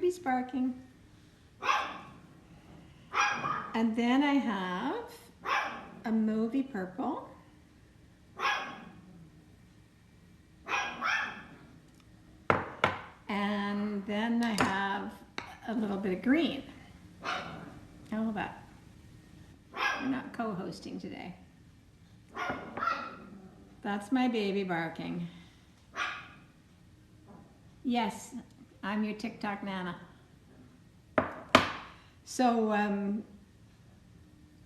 baby's barking. And then I have a movie purple. And then I have a little bit of green. How about that? We're not co-hosting today. That's my baby barking. Yes, I'm your TikTok Nana. So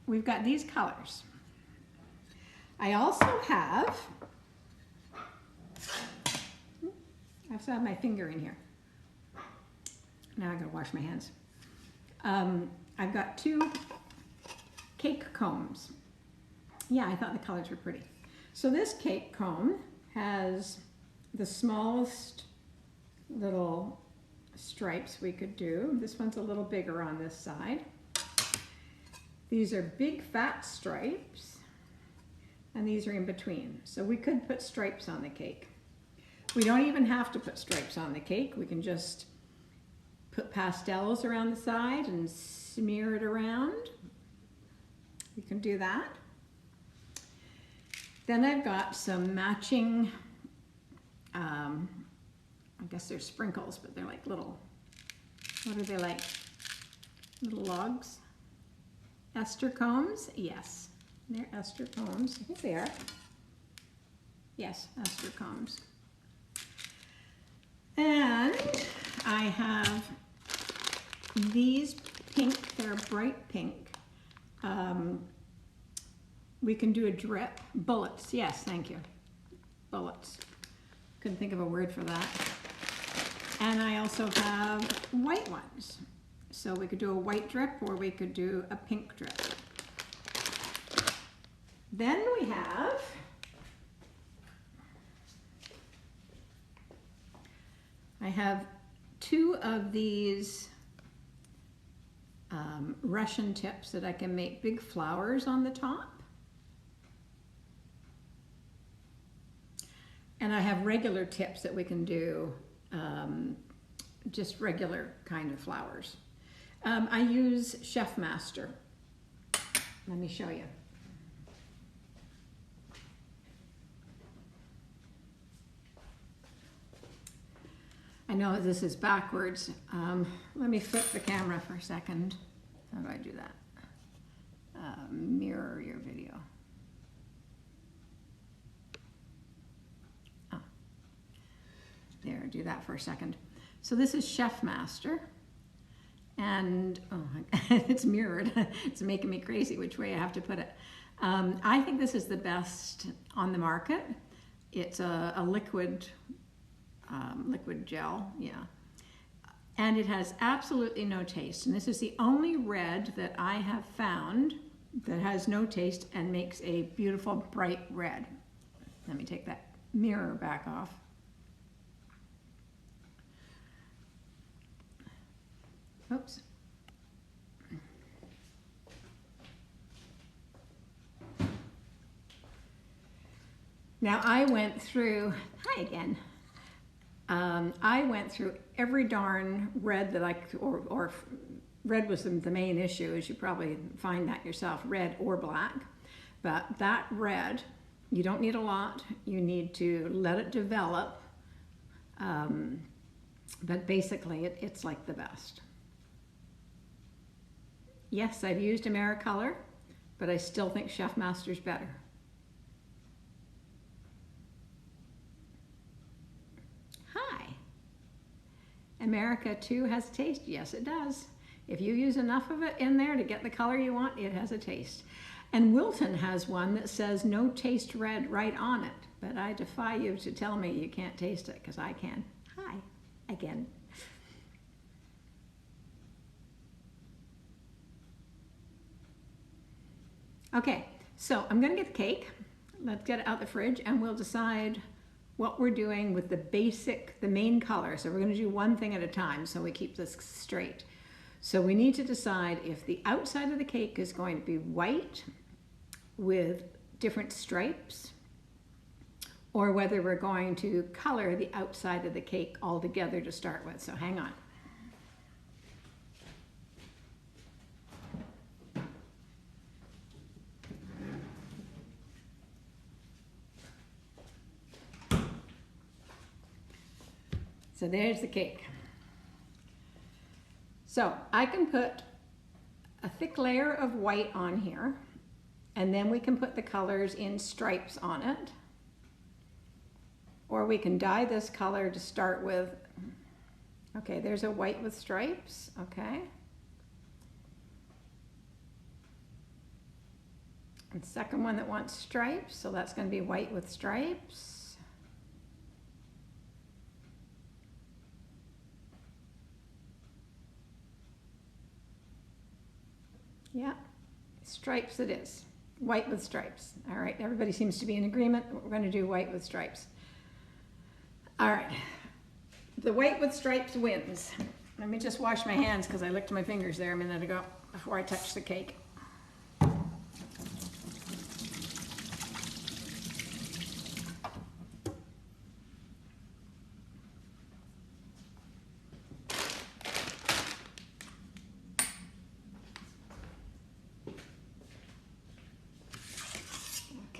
we've got these colors. I also have my finger in here. Now I gotta wash my hands. I've got 2 cake combs. Yeah, I thought the colors were pretty. So this cake comb has the smallest little stripes we could do. This one's a little bigger on this side. These are big fat stripes, and these are in between. So we could put stripes on the cake. We don't even have to put stripes on the cake. We can just put pastels around the side and smear it around. You can do that. Then I've got some matching, I guess they're sprinkles, but they're like little, what are they like? Little logs? Ester combs? Yes, they're ester combs. I think they are. Yes, ester combs. And I have these pink, they're bright pink. We can do a drip. Bullets, yes, thank you. Bullets. Couldn't think of a word for that. And I also have white ones. So we could do a white drip or we could do a pink drip. Then we have I have 2 of these Russian tips that I can make big flowers on the top. And I have regular tips that we can do, just regular kind of flowers. I use Chef Master. Let me show you. I know this is backwards. Let me flip the camera for a second. How do I do that? Mirror your video. Oh. There, do that for a second. So this is Chef Master. And oh, it's mirrored. It's making me crazy which way I have to put it. I think this is the best on the market. It's a liquid gel, yeah. And it has absolutely no taste. And this is the only red that I have found that has no taste and makes a beautiful bright red. Let me take that mirror back off. Oops. Now I went through, hi again. I went through every darn red that I, or red was the main issue, as you probably find that yourself, red or black. But that red, you don't need a lot. You need to let it develop. But basically, it's like the best. Yes, I've used AmeriColor, but I still think Chef Master's better. Hi. America too has taste. Yes, it does. If you use enough of it in there to get the color you want, it has a taste. And Wilton has one that says no taste red right on it. But I defy you to tell me you can't taste it, because I can. Hi, again. Okay, so I'm gonna get the cake. Let's get it out the fridge and we'll decide what we're doing with the main color. So we're gonna do one thing at a time so we keep this straight. So we need to decide if the outside of the cake is going to be white with different stripes, or whether we're going to color the outside of the cake all together to start with. So hang on. So there's the cake. So I can put a thick layer of white on here, and then we can put the colors in stripes on it. Or we can dye this color to start with. Okay, there's a white with stripes, okay. And second one that wants stripes, so that's going to be white with stripes. Yeah, stripes it is. White with stripes. All right, everybody seems to be in agreement. We're going to do white with stripes. All right, the white with stripes wins. Let me just wash my hands because I licked my fingers there a minute ago before I touched the cake.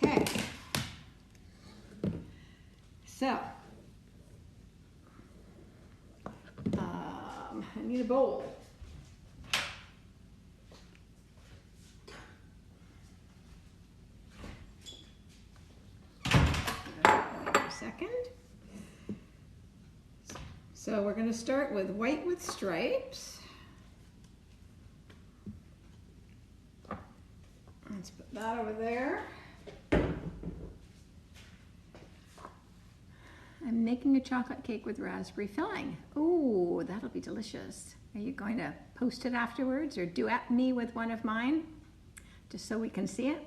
Okay, so I need a bowl. Wait a second. So we're going to start with white with stripes. Let's put that over there. I'm making a chocolate cake with raspberry filling. Ooh, that'll be delicious. Are you going to post it afterwards or duet me with one of mine? Just so we can see it.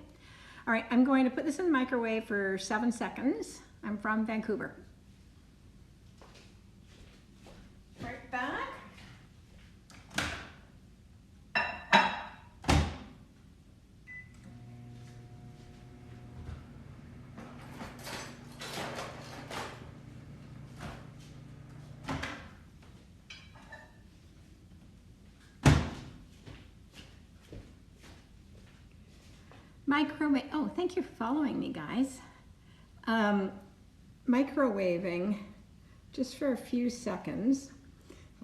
All right, I'm going to put this in the microwave for 7 seconds. I'm from Vancouver. Right back. Microwave, oh, thank you for following me, guys. Microwaving just for a few seconds,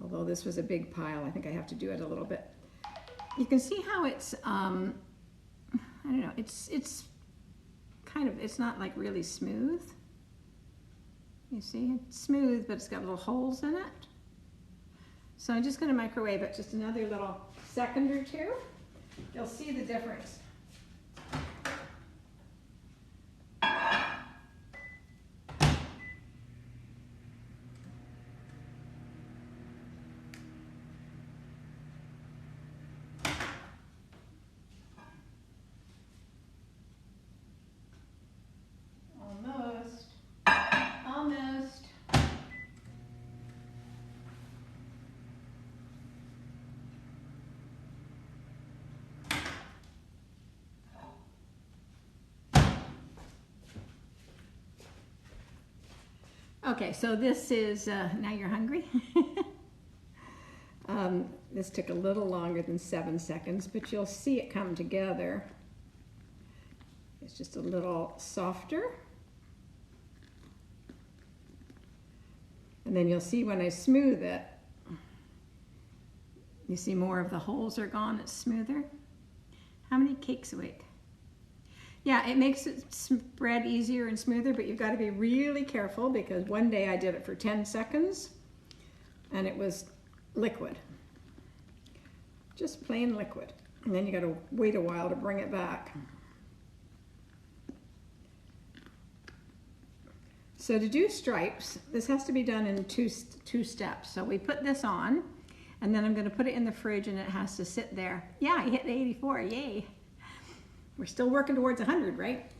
although this was a big pile, I think I have to do it a little bit. You can see how it's, I don't know, it's kind of, it's not like really smooth. You see, it's smooth, but it's got little holes in it. So I'm just gonna microwave it just another little second or two. You'll see the difference. Almost. Okay, so this is, now you're hungry? This took a little longer than 7 seconds, but you'll see it come together. It's just a little softer. And then you'll see when I smooth it, you see more of the holes are gone, it's smoother. How many cakes a week? Yeah, it makes it spread easier and smoother, but you've got to be really careful because one day I did it for 10 seconds and it was liquid. Just plain liquid. And then you got to wait a while to bring it back. So to do stripes, this has to be done in two steps. So we put this on, and then I'm going to put it in the fridge, and it has to sit there. Yeah, I hit 84, yay. We're still working towards 100, right?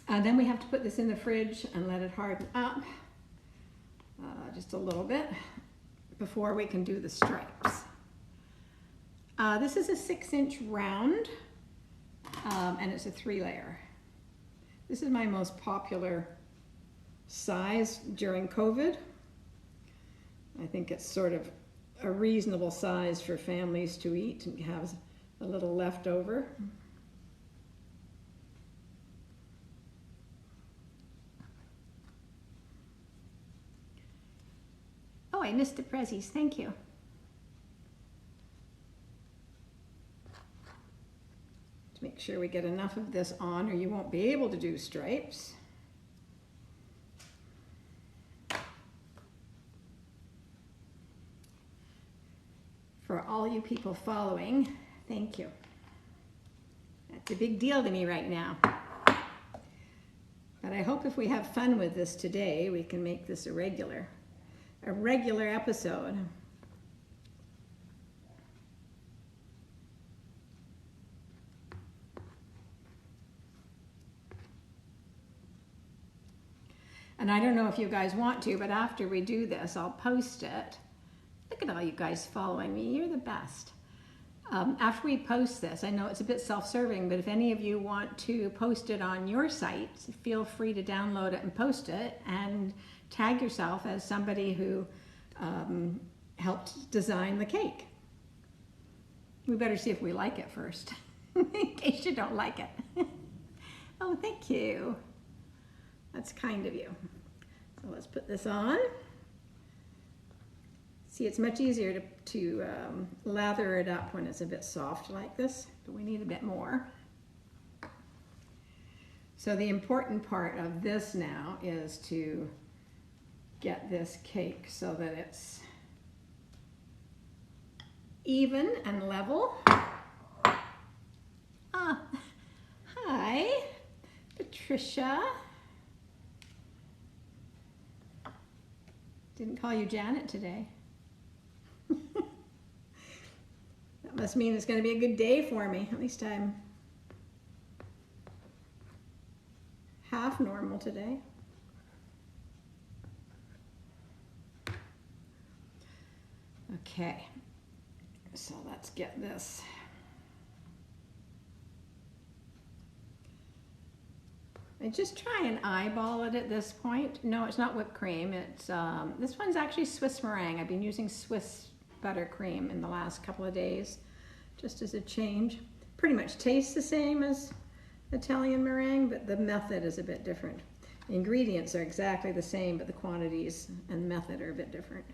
Then we have to put this in the fridge and let it harden up just a little bit before we can do the stripes. This is a 6-inch round, and it's a 3-layer. This is my most popular size during COVID. I think it's sort of a reasonable size for families to eat and have a little left over. I missed the prezzies. Thank you. To make sure we get enough of this on or you won't be able to do stripes. For all you people following, thank you. That's a big deal to me right now. But I hope if we have fun with this today, we can make this a regular episode. And I don't know if you guys want to, but after we do this, I'll post it. Look at all you guys following me. You're the best. After we post this, I know it's a bit self-serving, but if any of you want to post it on your site, feel free to download it and post it and tag yourself as somebody who helped design the cake. We better see if we like it first, in case you don't like it. Oh, thank you. That's kind of you. So let's put this on. See, it's much easier to lather it up when it's a bit soft like this, but we need a bit more. So the important part of this now is to get this cake so that it's even and level. Ah, hi, Patricia. Didn't call you Janet today. That must mean it's going to be a good day for me. At least I'm half normal today. Okay, so let's get this. I just try and eyeball it at this point. No, it's not whipped cream. It's this one's actually Swiss meringue. I've been using Swiss buttercream in the last couple of days, just as a change. Pretty much tastes the same as Italian meringue, but the method is a bit different. The ingredients are exactly the same, but the quantities and method are a bit different.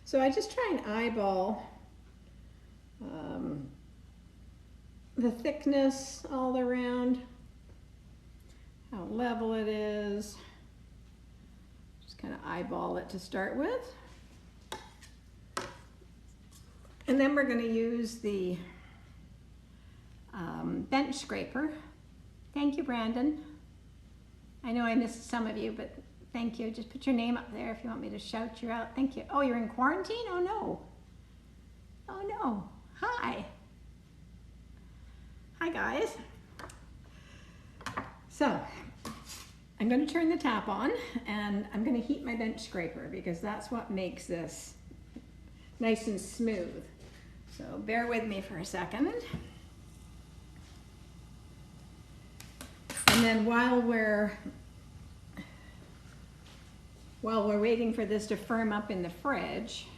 So I just try and eyeball the thickness all around, how level it is. Just kind of eyeball it to start with. And then we're going to use the bench scraper. Thank you, Brandon. I know I missed some of you, but thank you. Just put your name up there if you want me to shout you out. Thank you. Oh, you're in quarantine? Oh, no. Oh, no. Hi. Hi, guys. So, I'm going to turn the tap on, and I'm going to heat my bench scraper because that's what makes this nice and smooth. So, bear with me for a second. And then while we're waiting for this to firm up in the fridge,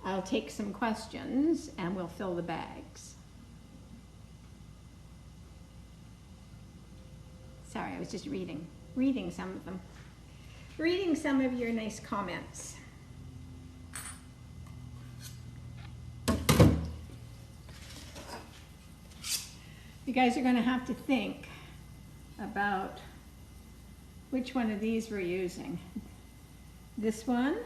I'll take some questions and we'll fill the bags. Sorry, I was just reading some of them. Reading some of your nice comments. You guys are going to have to think about which one of these we're using. This one.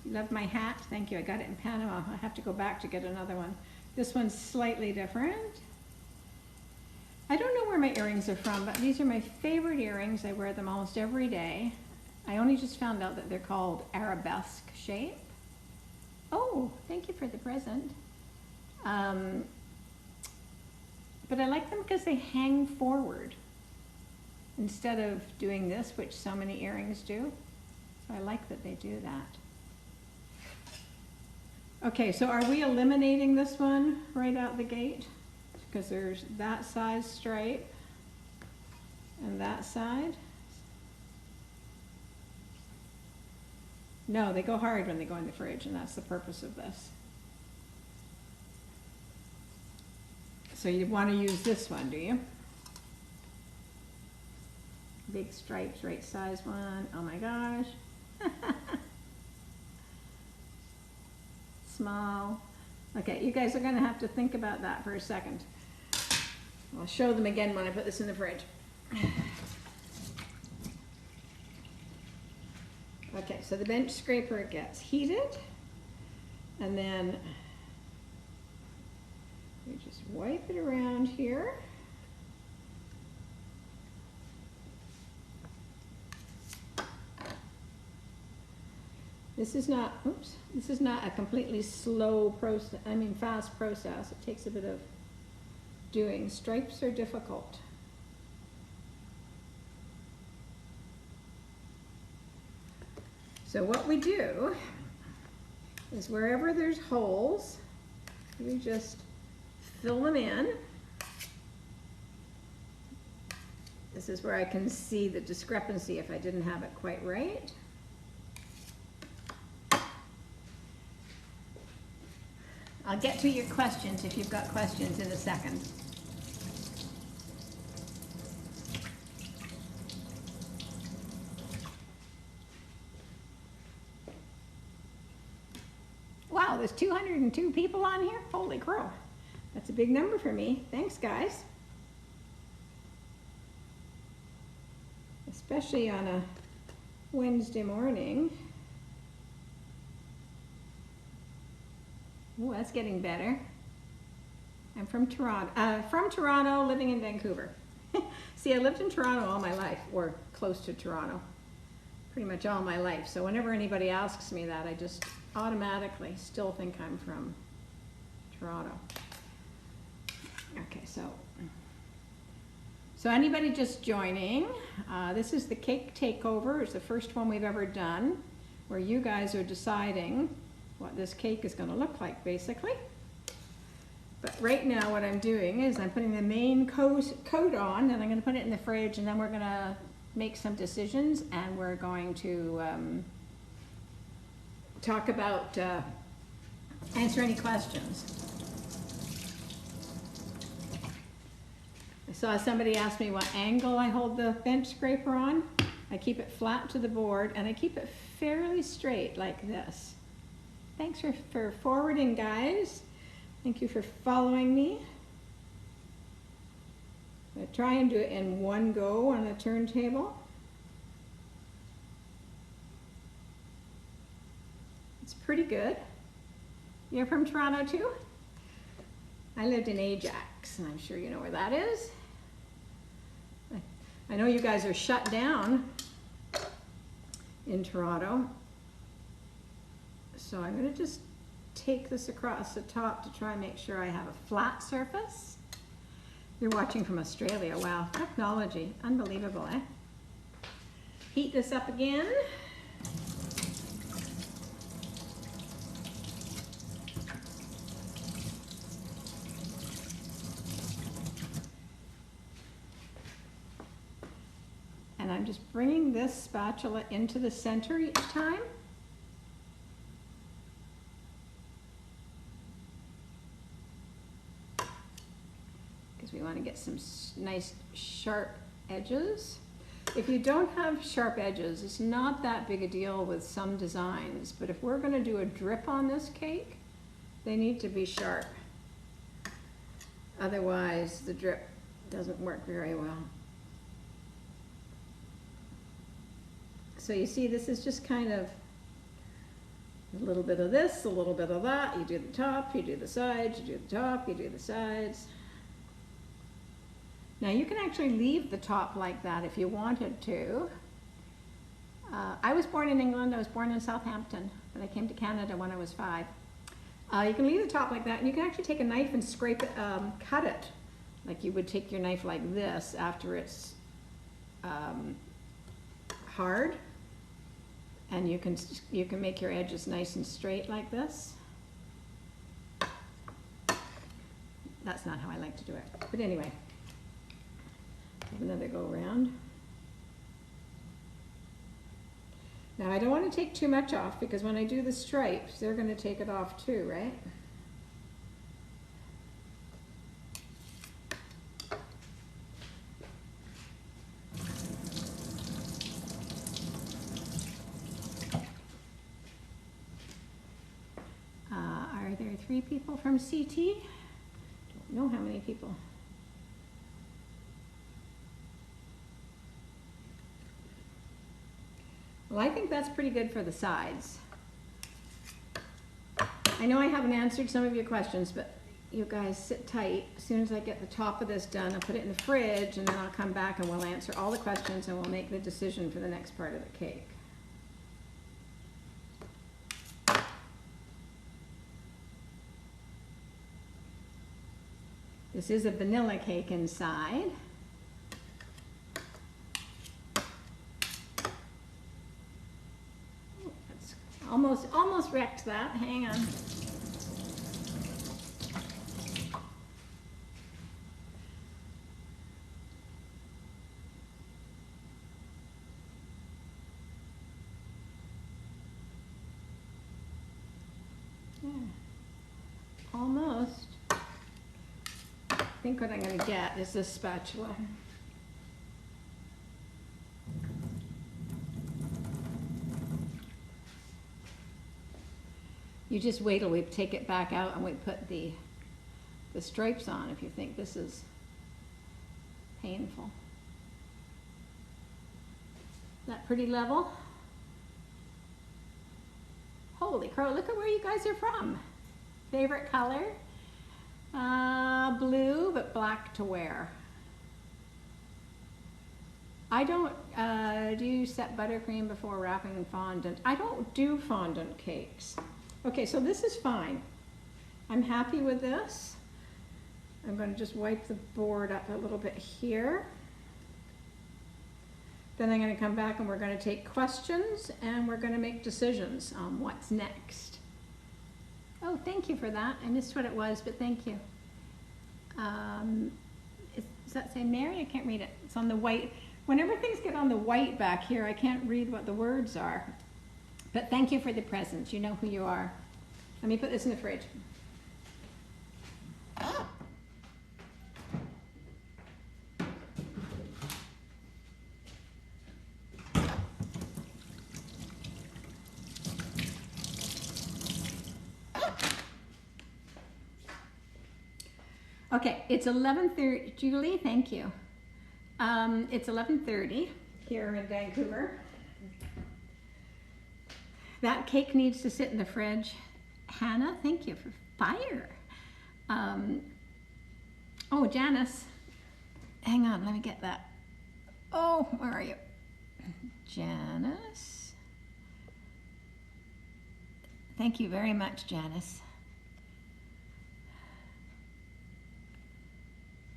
You love my hat? Thank you. I got it in Panama. I have to go back to get another one. This one's slightly different. I don't know where my earrings are from, but these are my favorite earrings. I wear them almost every day. I only just found out that they're called arabesque shape. Oh, thank you for the present. But I like them because they hang forward instead of doing this, which so many earrings do. So I like that they do that. Okay, so are we eliminating this one right out the gate? Because there's that size stripe and that side. No, they go hard when they go in the fridge, and that's the purpose of this. So you want to use this one, do you? Big stripes, right size one. Oh my gosh. Small. Okay, you guys are gonna have to think about that for a second. I'll show them again when I put this in the fridge. Okay, so the bench scraper gets heated, and then we just wipe it around here. This is not, oops, this is not a completely slow process, fast process. It takes a bit of doing. Stripes are difficult. So what we do is wherever there's holes, we just fill them in. This is where I can see the discrepancy if I didn't have it quite right. I'll get to your questions if you've got questions in a second. Wow, there's 202 people on here? Holy crow. That's a big number for me. Thanks, guys. Especially on a Wednesday morning. Oh, that's getting better. I'm from Toronto, living in Vancouver. See, I lived in Toronto all my life, or close to Toronto, pretty much all my life. So whenever anybody asks me that, I just automatically still think I'm from Toronto. Okay, so anybody just joining, this is the cake takeover. It's the first one we've ever done, where you guys are deciding what this cake is going to look like, basically. But right now what I'm doing is I'm putting the main coat on, and I'm going to put it in the fridge, and then we're going to make some decisions, and we're going to talk about, answer any questions. I saw somebody ask me what angle I hold the bench scraper on. I keep it flat to the board, and I keep it fairly straight like this. Thanks for forwarding, guys. Thank you for following me. I try and do it in one go on the turntable. It's pretty good. You're from Toronto too? I lived in Ajax, and I'm sure you know where that is. I know you guys are shut down in Toronto. So I'm going to just take this across the top to try and make sure I have a flat surface. You're watching from Australia. Wow, technology, unbelievable, eh? Heat this up again. And I'm just bringing this spatula into the center each time. We want to get some nice sharp edges. If you don't have sharp edges, it's not that big a deal with some designs, but if we're going to do a drip on this cake, they need to be sharp. Otherwise, the drip doesn't work very well. So you see, this is just kind of a little bit of this, a little bit of that. You do the top, you do the sides, you do the top, you do the sides. Now you can actually leave the top like that if you wanted to. I was born in England. I was born in Southampton, but I came to Canada when I was 5. You can leave the top like that, and you can actually take a knife and scrape it, cut it, like you would take your knife like this after it's hard, and you can make your edges nice and straight like this. That's not how I like to do it, but anyway. Another go around. Now I don't want to take too much off, because when I do the stripes, they're going to take it off too, right? 3 people from CT. Don't know how many people. Well, I think that's pretty good for the sides. I know I haven't answered some of your questions, but you guys sit tight. As soon as I get the top of this done, I'll put it in the fridge, and then I'll come back and we'll answer all the questions and we'll make the decision for the next part of the cake. This is a vanilla cake inside. Oh, that's almost wrecked that. Hang on. Yeah. Almost. I think what I'm going to get is this spatula. You just wait till we take it back out and we put the stripes on if you think this is painful. Is that pretty level? Holy crow, look at where you guys are from. Favorite color? Blue, but black to wear. I don't, do you set buttercream before wrapping in fondant? I don't do fondant cakes. Okay, so this is fine. I'm happy with this. I'm going to just wipe the board up a little bit here. Then I'm going to come back and we're going to take questions and we're going to make decisions on what's next. Oh, thank you for that. I missed what it was, but thank you. Does that say Mary? I can't read it. It's on the white. Whenever things get on the white back here, I can't read what the words are. But thank you for the presents. You know who you are. Let me put this in the fridge. Okay, it's 11:30. Julie, thank you. It's 11:30 here in Vancouver. That cake needs to sit in the fridge. Hannah, thank you for fire. Oh, Janice. Hang on, let me get that. Oh, where are you? Janice. Thank you very much, Janice.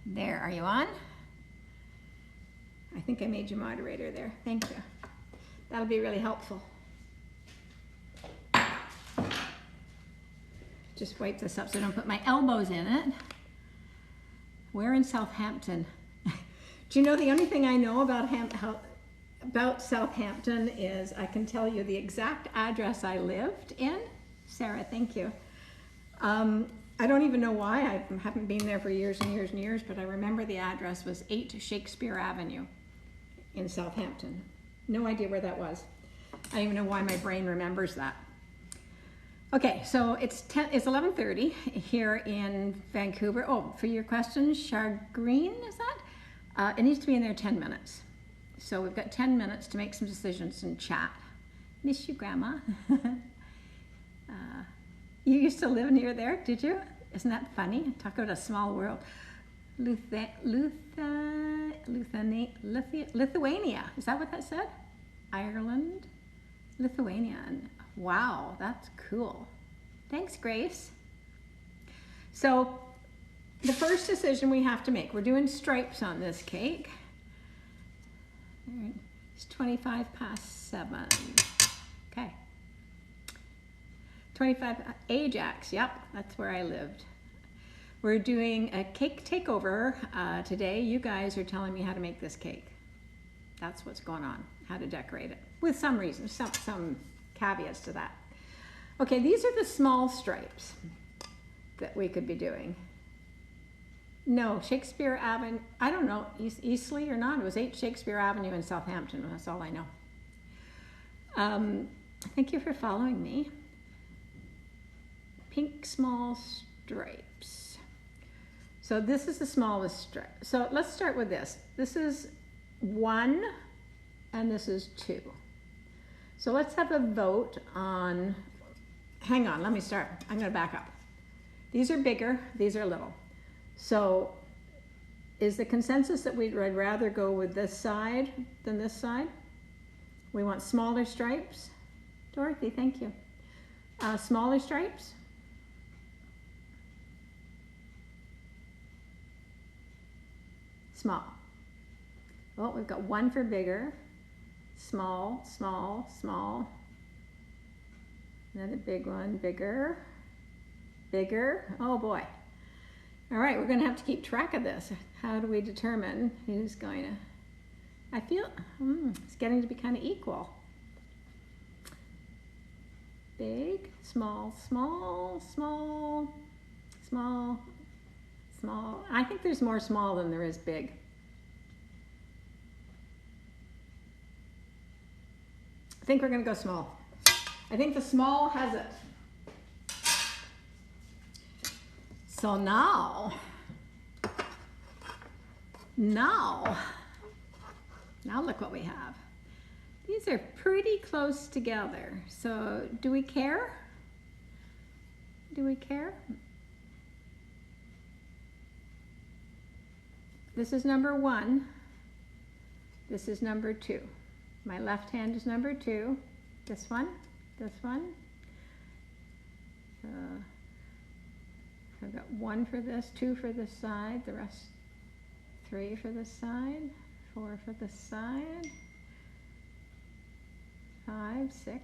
There, are you on? I think I made you moderator there. Thank you. That'll be really helpful. Just wipe this up so I don't put my elbows in it. We're in Southampton. Do you know the only thing I know about Southampton is I can tell you the exact address I lived in. Sarah, thank you. I don't even know why. I haven't been there for years and years and years, but I remember the address was 8 Shakespeare Avenue in Southampton. No idea where that was. I don't even know why my brain remembers that. Okay, so it's 11:30 here in Vancouver. Oh, for your questions, Chargreen, is that? It needs to be in there 10 minutes. So we've got 10 minutes to make some decisions and chat. Miss you, Grandma. You used to live near there, did you? Isn't that funny? Talk about a small world. Lithuania, is that what that said? Ireland, Lithuania. Wow, that's cool. Thanks, Grace. So the first decision we have to make, we're doing stripes on this cake. It's 7:25. Okay. 25, Ajax, yep, that's where I lived. We're doing a cake takeover today. You guys are telling me how to make this cake. That's what's going on, how to decorate it. With some reasons, some caveats to that. Okay, these are the small stripes that we could be doing. No, Shakespeare Avenue, I don't know, Eastleigh or not. It was 8 Shakespeare Avenue in Southampton, that's all I know. Thank you for following me. pink small stripes. So this is the smallest stripe. So let's start with this. This is 1 and this is 2. So let's have a vote on, hang on, let me start. I'm going to back up. These are bigger, these are little. So is the consensus that we'd rather go with this side than this side? We want smaller stripes. Dorothy, thank you. Smaller stripes? Small. Well, we've got 1 for bigger. Small, small, small. Another big one, bigger, bigger. Oh boy. All right, we're going to have to keep track of this. How do we determine who's going to... I feel it's getting to be kind of equal. Big, small, small, small, small, small. I think there's more small than there is big. I think we're going to go small. I think the small has it. So now look what we have. These are pretty close together. So do we care? Do we care? This is number 1. This is number 2. My left hand is number 2. This one, this one. I've got 1 for this, 2 for this side, the rest 3 for this side, 4 for this side, 5, 6,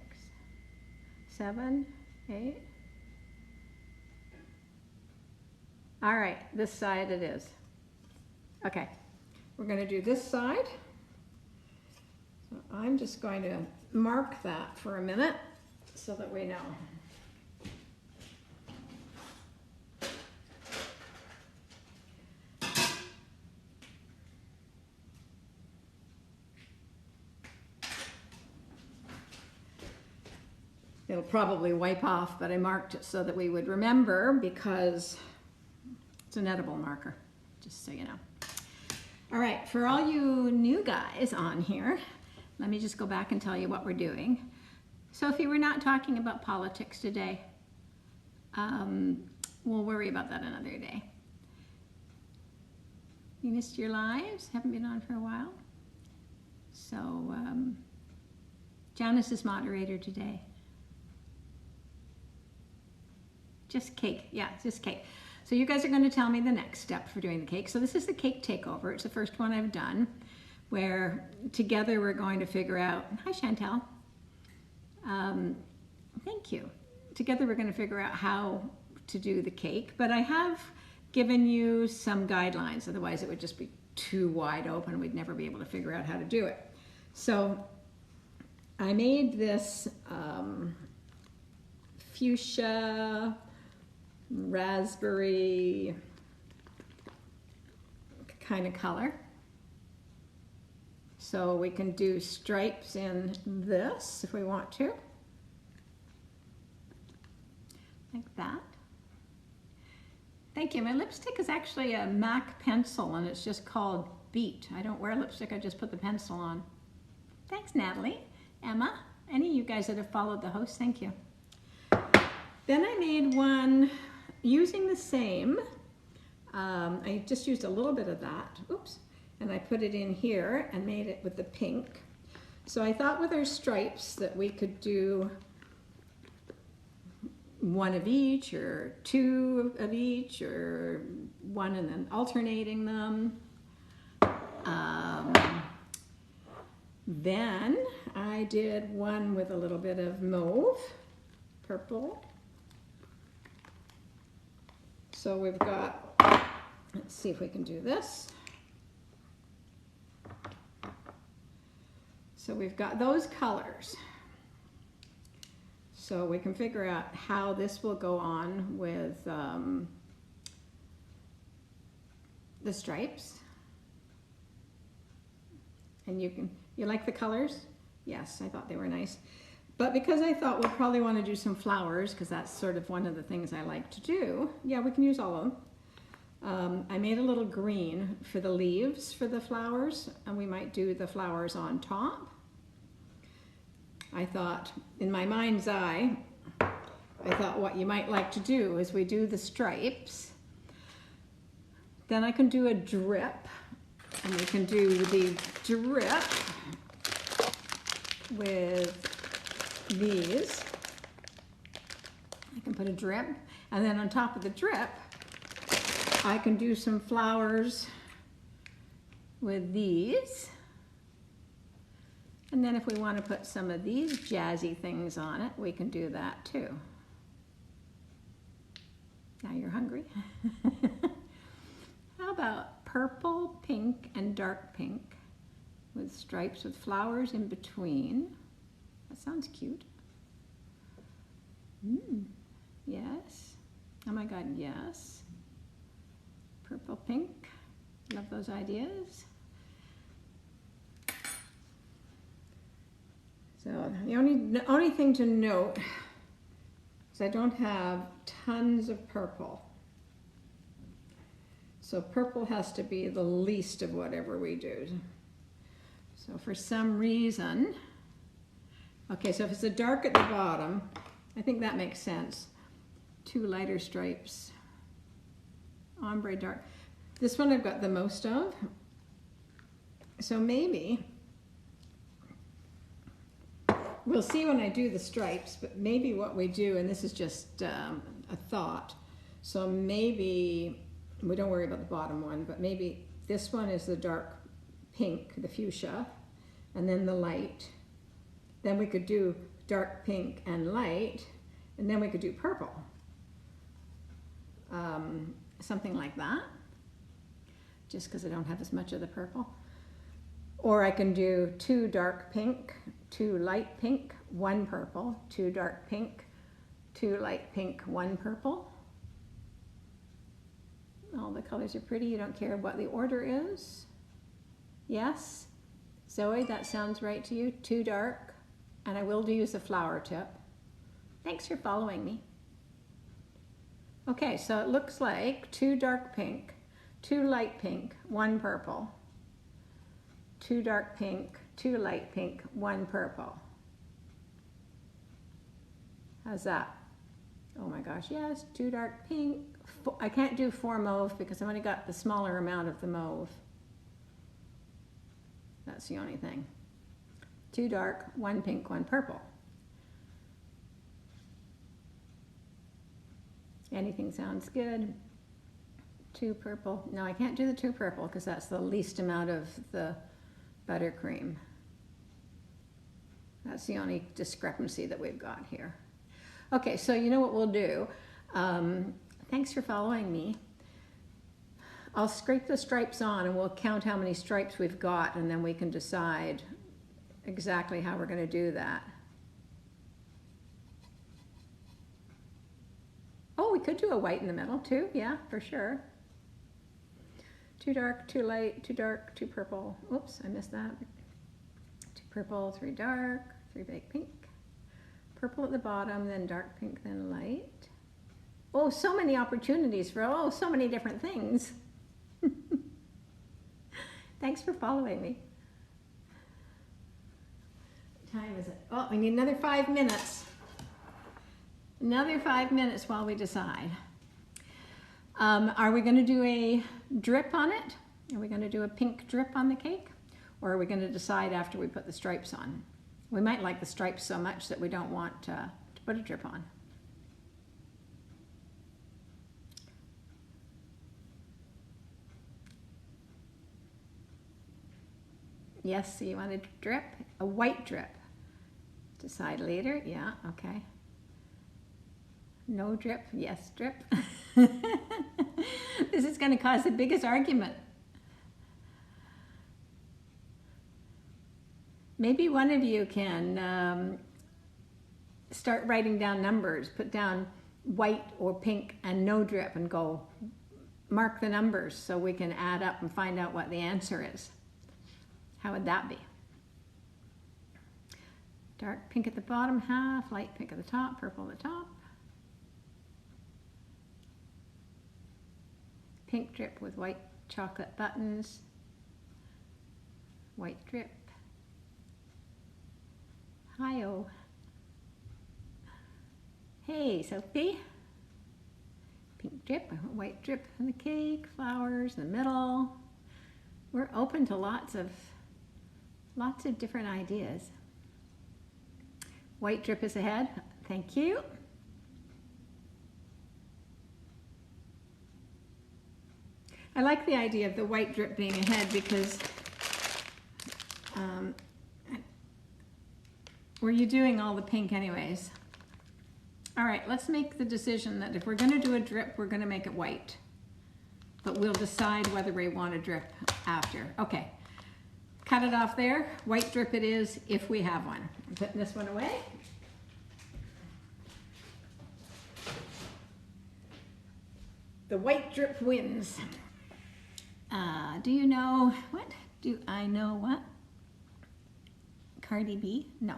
7, 8. All right, this side it is. Okay, we're going to do this side. So I'm just going to mark that for a minute so that we know. It'll probably wipe off, but I marked it so that we would remember because it's an edible marker, just so you know. All right, for all you new guys on here, let me just go back and tell you what we're doing. Sophie, we're not talking about politics today. We'll worry about that another day. You missed your lives? Haven't been on for a while. So, Janice is moderator today. Just cake, yeah, just cake. So you guys are going to tell me the next step for doing the cake. So this is the cake takeover. It's the first one I've done, where together we're going to figure out, hi Chantel, thank you. Together we're going to figure out how to do the cake, but I have given you some guidelines, otherwise it would just be too wide open. We'd never be able to figure out how to do it. So I made this fuchsia raspberry kind of color. So we can do stripes in this if we want to. Like that. Thank you. My lipstick is actually a MAC pencil and it's just called Beat. I don't wear lipstick, I just put the pencil on. Thanks, Natalie. Emma, any of you guys that have followed the host, thank you. Then I made one using the same. I just used a little bit of that, oops, and I put it in here and made it with the pink. So I thought with our stripes that we could do 1 of each or 2 of each or 1 and then alternating them. Then I did one with a little bit of mauve, purple. So we've got, let's see if we can do this. So we've got those colors. So we can figure out how this will go on with the stripes. And you like the colors? Yes, I thought they were nice. But because I thought we'll probably want to do some flowers, because that's sort of one of the things I like to do. Yeah, we can use all of them. I made a little green for the leaves for the flowers, and we might do the flowers on top. I thought, in my mind's eye, I thought what you might like to do is we do the stripes. Then I can do a drip, and we can do the drip with these. I can put a drip, and then on top of the drip, I can do some flowers with these. And then if we want to put some of these jazzy things on it, we can do that too. Now you're hungry. How about purple, pink, and dark pink with stripes with flowers in between? That sounds cute. Yes. Oh my God, yes. Purple, pink. Love those ideas. So the only thing to note is I don't have tons of purple. So purple has to be the least of whatever we do. So for some reason, okay, so if it's a dark at the bottom, I think that makes sense. 2 lighter stripes, ombre dark. This one I've got the most of. So maybe, we'll see when I do the stripes, but maybe what we do, and this is just a thought, so maybe, we don't worry about the bottom one, but maybe this one is the dark pink, the fuchsia, and then the light. Then we could do dark pink and light, and then we could do purple. Something like that, just because I don't have as much of the purple. Or I can do 2 dark pink, 2 light pink, 1 purple, 2 dark pink, 2 light pink, 1 purple. All the colors are pretty. You don't care what the order is. Yes? Zoe, that sounds right to you. 2 dark, and I will use a flower tip. Thanks for following me. Okay, so it looks like 2 dark pink, 2 light pink, 1 purple, 2 dark pink, 2 light pink, 1 purple. How's that? Oh my gosh, yes, 2 dark pink. I can't do 4 mauve because I've only got the smaller amount of the mauve. That's the only thing. 2 dark, 1 pink, 1 purple. Anything sounds good. 2 purple. No, I can't do the 2 purple because that's the least amount of the buttercream. That's the only discrepancy that we've got here. Okay, so you know what we'll do. Thanks for following me. I'll scrape the stripes on and we'll count how many stripes we've got, and then we can decide exactly how we're going to do that. Oh, we could do a white in the middle too. Yeah, for sure. 2 dark, 2 light, 2 dark, 2 purple. Oops, I missed that. 2 purple, 3 dark, 3 big pink. Purple at the bottom, then dark pink, then light. Oh, so many opportunities for, so many different things. Thanks for following me. What time is it? Oh, we need another 5 minutes. Another 5 minutes while we decide. Are we going to do a drip on it? Are we going to do a pink drip on the cake? Or are we going to decide after we put the stripes on? We might like the stripes so much that we don't want to put a drip on. Yes, so you want a drip? A white drip. Decide later. Yeah, okay. No drip? Yes, drip. This is going to cause the biggest argument. Maybe one of you can start writing down numbers, put down white or pink and no drip and go mark the numbers so we can add up and find out what the answer is. How would that be? Dark pink at the bottom half, light pink at the top, purple at the top. Pink drip with white chocolate buttons. White drip. Hi-oh. Hey, Sophie. Pink drip, white drip on the cake, flowers in the middle. We're open to lots of different ideas. White drip is ahead. Thank you. I like the idea of the white drip being ahead because were you doing all the pink anyways? All right, let's make the decision that if we're going to do a drip, we're going to make it white. But we'll decide whether we want a drip after. Okay, cut it off there. White drip it is if we have one. I'm putting this one away. The white drip wins. Do you know what? Do I know what? Cardi B? No.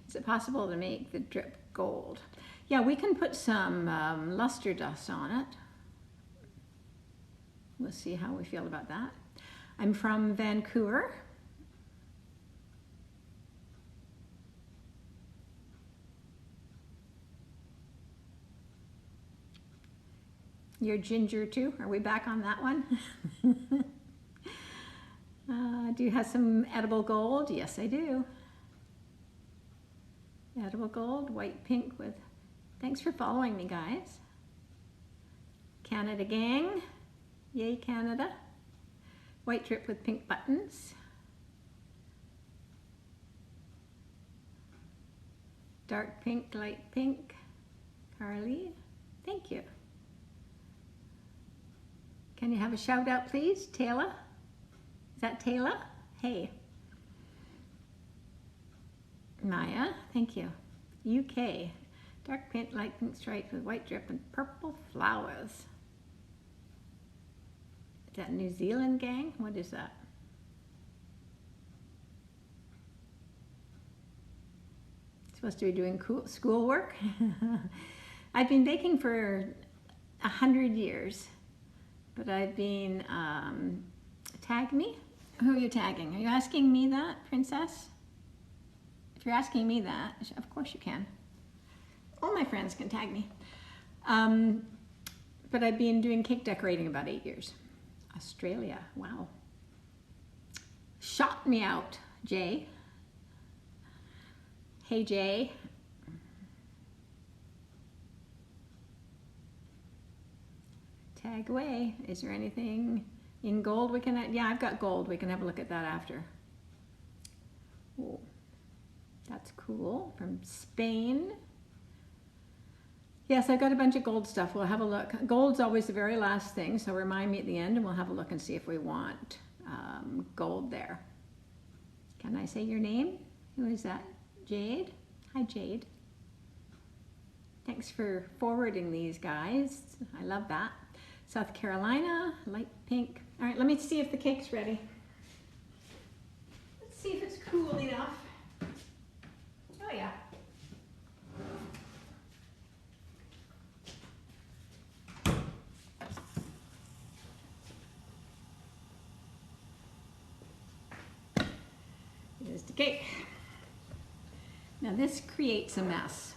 Is it possible to make the drip gold? Yeah, we can put some luster dust on it. We'll see how we feel about that. I'm from Vancouver. You're ginger too? Are we back on that one? Do you have some edible gold? Yes, I do. Edible gold, white pink with... Thanks for following me, guys. Canada gang. Yay, Canada. White drip with pink buttons. Dark pink, light pink. Carly, thank you. Can you have a shout out, please? Taylor? Is that Taylor? Hey. Maya, thank you. UK. Dark pink, light pink stripes with white drip and purple flowers. Is that New Zealand gang? What is that? Supposed to be doing schoolwork? I've been baking for 100 years. But I've been, tag me? Who are you tagging? Are you asking me that, Princess? If you're asking me that, of course you can. All my friends can tag me. But I've been doing cake decorating about 8 years. Australia, wow. Shot me out, Jay. Hey, Jay. Tag away. Is there anything in gold we can, yeah, I've got gold. We can have a look at that after. Oh, that's cool. From Spain. Yes, I've got a bunch of gold stuff. We'll have a look. Gold's always the very last thing, so remind me at the end and we'll have a look and see if we want gold there. Can I say your name? Who is that? Jade? Hi, Jade. Thanks for forwarding these, guys. I love that. South Carolina, light pink. All right, let me see if the cake's ready. Let's see if it's cool enough. Oh, yeah. Here's the cake. Now this creates a mess.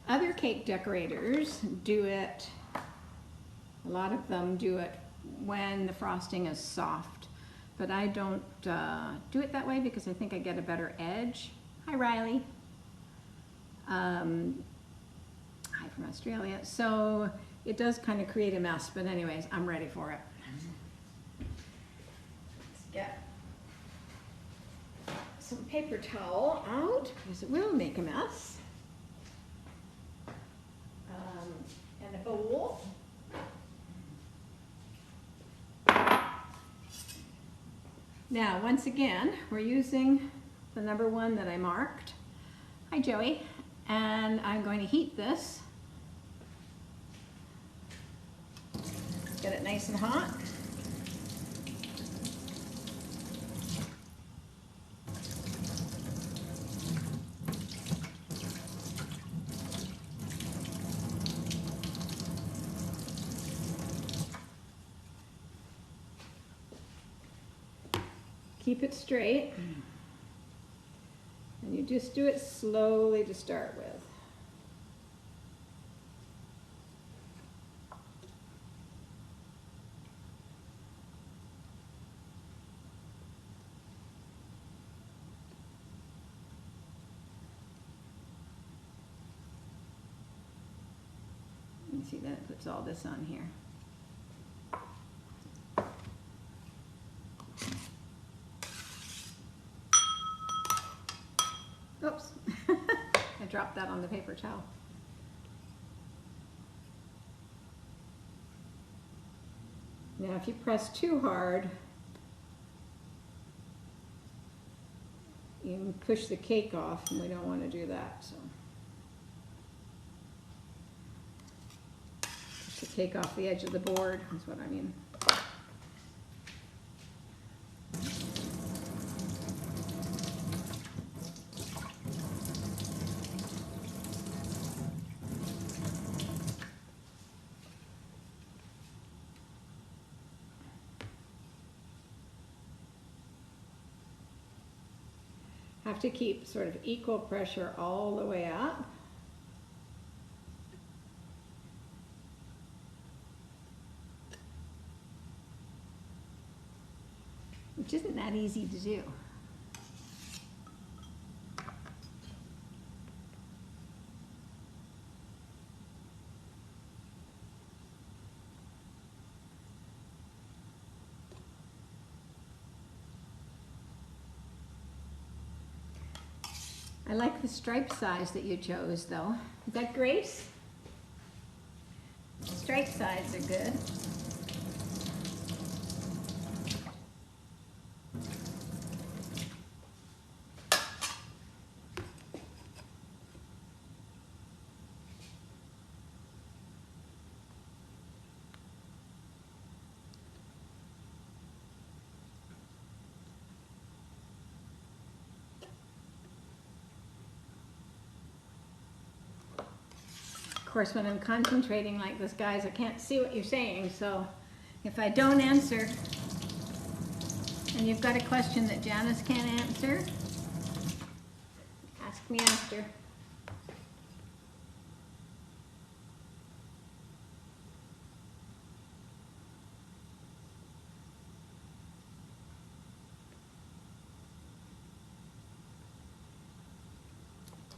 Other cake decorators do it, a lot of them do it when the frosting is soft, but I don't do it that way because I think I get a better edge. Hi, Riley. Hi from Australia. So it does kind of create a mess, but anyways, I'm ready for it. Let's get some paper towel out because it will make a mess. And a bowl. Now, once again, we're using the number 1 that I marked. Hi, Joey. And I'm going to heat this. Get it nice and hot. keep it straight. And you just do it slowly to start with. You see that it puts all this on here. Oops, I dropped that on the paper towel. Now if you press too hard, you can push the cake off, and we don't want to do that. So push the cake off the edge of the board is what I mean. Have to keep sort of equal pressure all the way up. Which isn't that easy to do. I like the stripe size that you chose, though. Is that Grace? Stripe sides are good. Of course, when I'm concentrating like this, guys, I can't see what you're saying, so if I don't answer, and you've got a question that Janice can't answer, ask me after.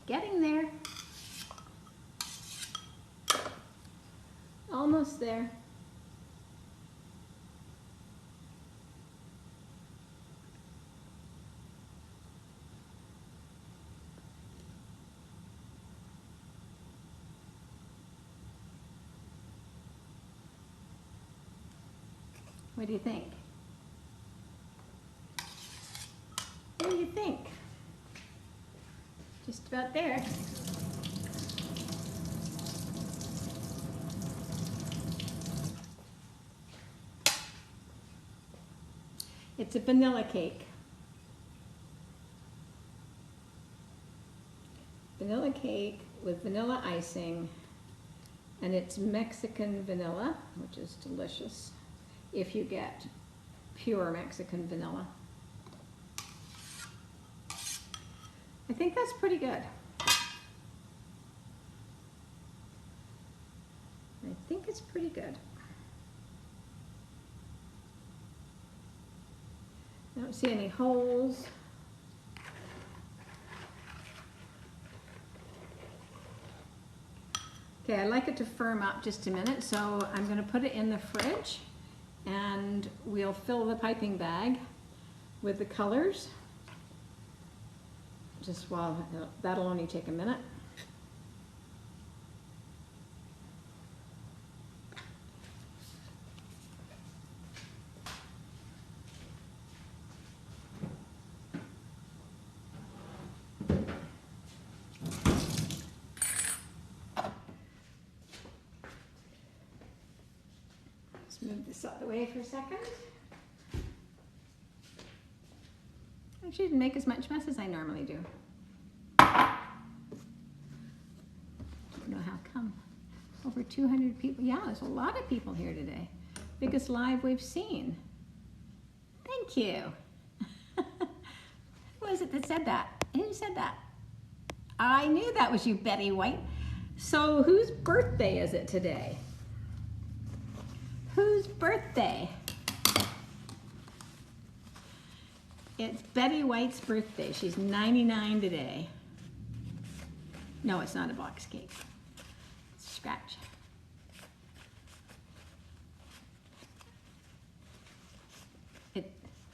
Getting there. Almost there. What do you think? What do you think? Just about there. It's a vanilla cake. Vanilla cake with vanilla icing, and it's Mexican vanilla, which is delicious if you get pure Mexican vanilla. I think that's pretty good. I think it's pretty good. I don't see any holes. Okay, I like it to firm up just a minute, so I'm going to put it in the fridge and we'll fill the piping bag with the colors. Just while, that'll only take a minute. Let's move this out of the way for a second. I shouldn't make as much mess as I normally do. I don't know how come. Over 200 people. Yeah, there's a lot of people here today. Biggest live we've seen. Thank you. Who was it that said that? Who said that? I knew that was you, Betty White. So whose birthday is it today? Whose birthday? It's Betty White's birthday. She's 99 today. No, it's not a box cake. It's a scratch.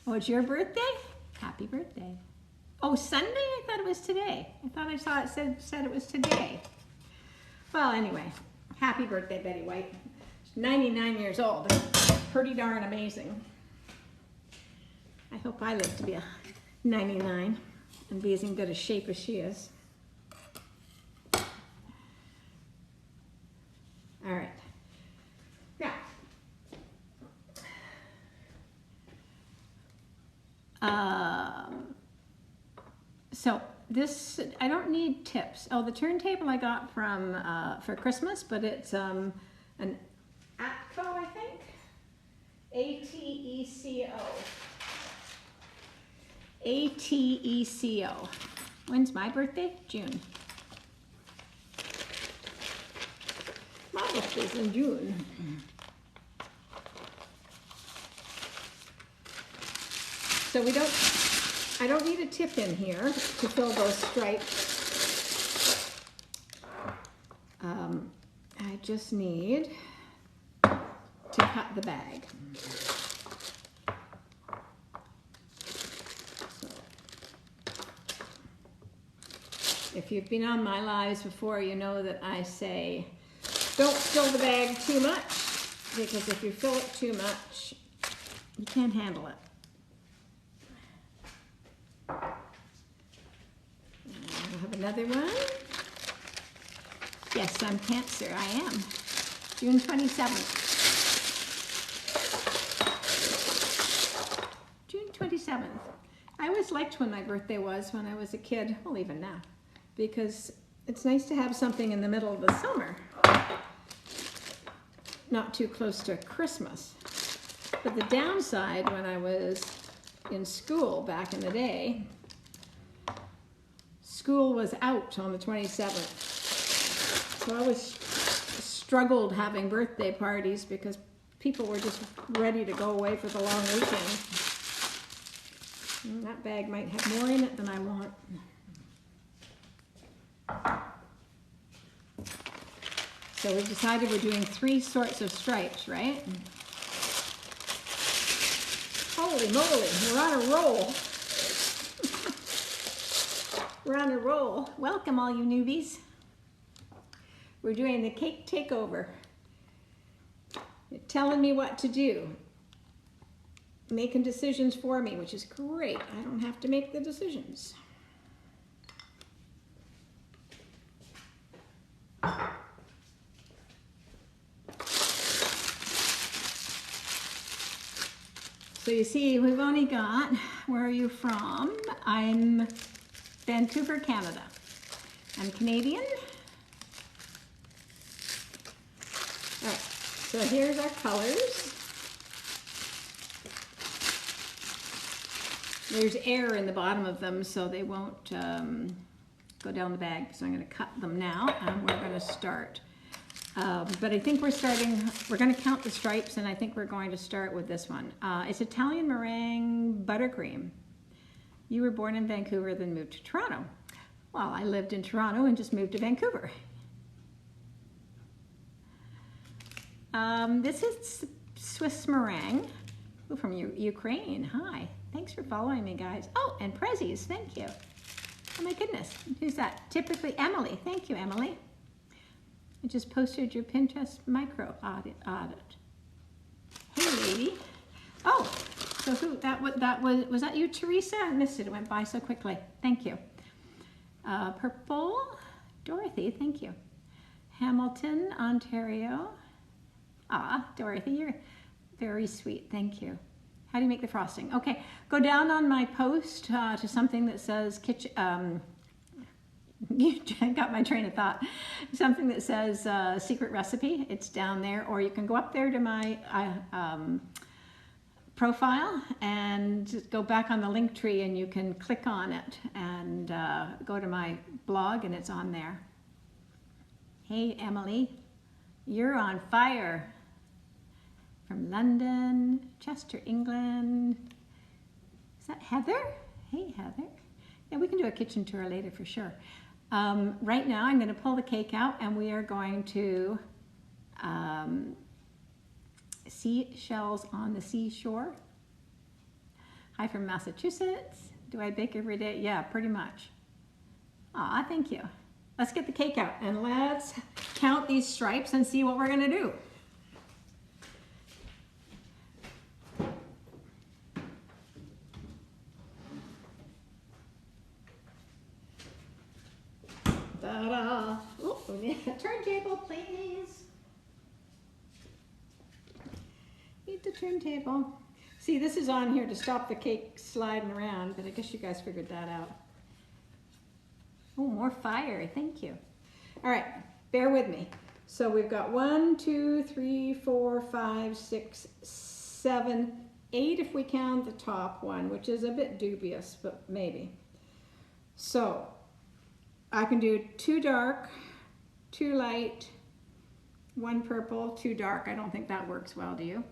Oh, it's your birthday? Happy birthday. Oh, Sunday? I thought it was today. I thought I saw it said it was today. Well, anyway, happy birthday, Betty White. She's 99 years old. Pretty darn amazing. I hope I live to be a 99 and be as in good a shape as she is. All right. Now, so this, I don't need tips. Oh, the turntable I got from for Christmas, but it's an ATCO, I think. ATECO. ATECO. When's my birthday? June. My birthday's in June. So I don't need a tip in here to fill those stripes. I just need to cut the bag. If you've been on my lives before, you know that I say, don't fill the bag too much, because if you fill it too much, you can't handle it. I'll have another one. Yes, I'm Cancer, I am. June 27th. June 27th. I always liked when my birthday was when I was a kid, well, even now, because it's nice to have something in the middle of the summer, not too close to Christmas. But the downside when I was in school back in the day, school was out on the 27th. So I always struggled having birthday parties because people were just ready to go away for the long weekend. And that bag might have more in it than I want. So we've decided we're doing 3 sorts of stripes, right? Holy moly, we're on a roll. We're on a roll. Welcome all you newbies. We're doing the cake takeover. You're telling me what to do. Making decisions for me, which is great. I don't have to make the decisions. So you see, we've only got, where are you from? I'm Vancouver, Canada. I'm Canadian. All right, so here's our colors. There's air in the bottom of them, so they won't go down the bag. So I'm going to cut them now, and we're going to start. But I think we're going to count the stripes, and I think we're going to start with this one. It's Italian meringue buttercream. You were born in Vancouver, then moved to Toronto. Well, I lived in Toronto and just moved to Vancouver. This is Swiss meringue. Oh, from Ukraine. Hi. Thanks for following me, guys. Oh, and Prezzies. Thank you. Oh, my goodness. Who's that? Typically Emily. Thank you, Emily. I just posted your Pinterest micro audit. Hey, lady. Oh, so who, was that you, Teresa? I missed it. It went by so quickly. Thank you. Purple. Dorothy, thank you. Hamilton, Ontario. Ah, Dorothy, you're very sweet. Thank you. How do you make the frosting? Okay, go down on my post to something that says kitchen. You got my train of thought. Something that says secret recipe. It's down there, or you can go up there to my profile and just go back on the link tree and you can click on it and go to my blog and it's on there. Hey Emily, you're on fire. From London, Chester, England. Is that Heather? Hey Heather. Yeah, we can do a kitchen tour later for sure. Right now I'm going to pull the cake out and we are going to seashells on the seashore. Hi from Massachusetts. Do I bake every day? Yeah, pretty much. Aw, thank you. Let's get the cake out and let's count these stripes and see what we're going to do. Ta-da! Oh, turntable, please. Need the turntable. See, this is on here to stop the cake sliding around, but I guess you guys figured that out. Oh, more fire. Thank you. All right, bear with me. So we've got 1, 2, 3, 4, 5, 6, 7, 8 if we count the top one, which is a bit dubious, but maybe. So I can do 2 dark, 2 light, 1 purple, 2 dark. I don't think that works well, do you?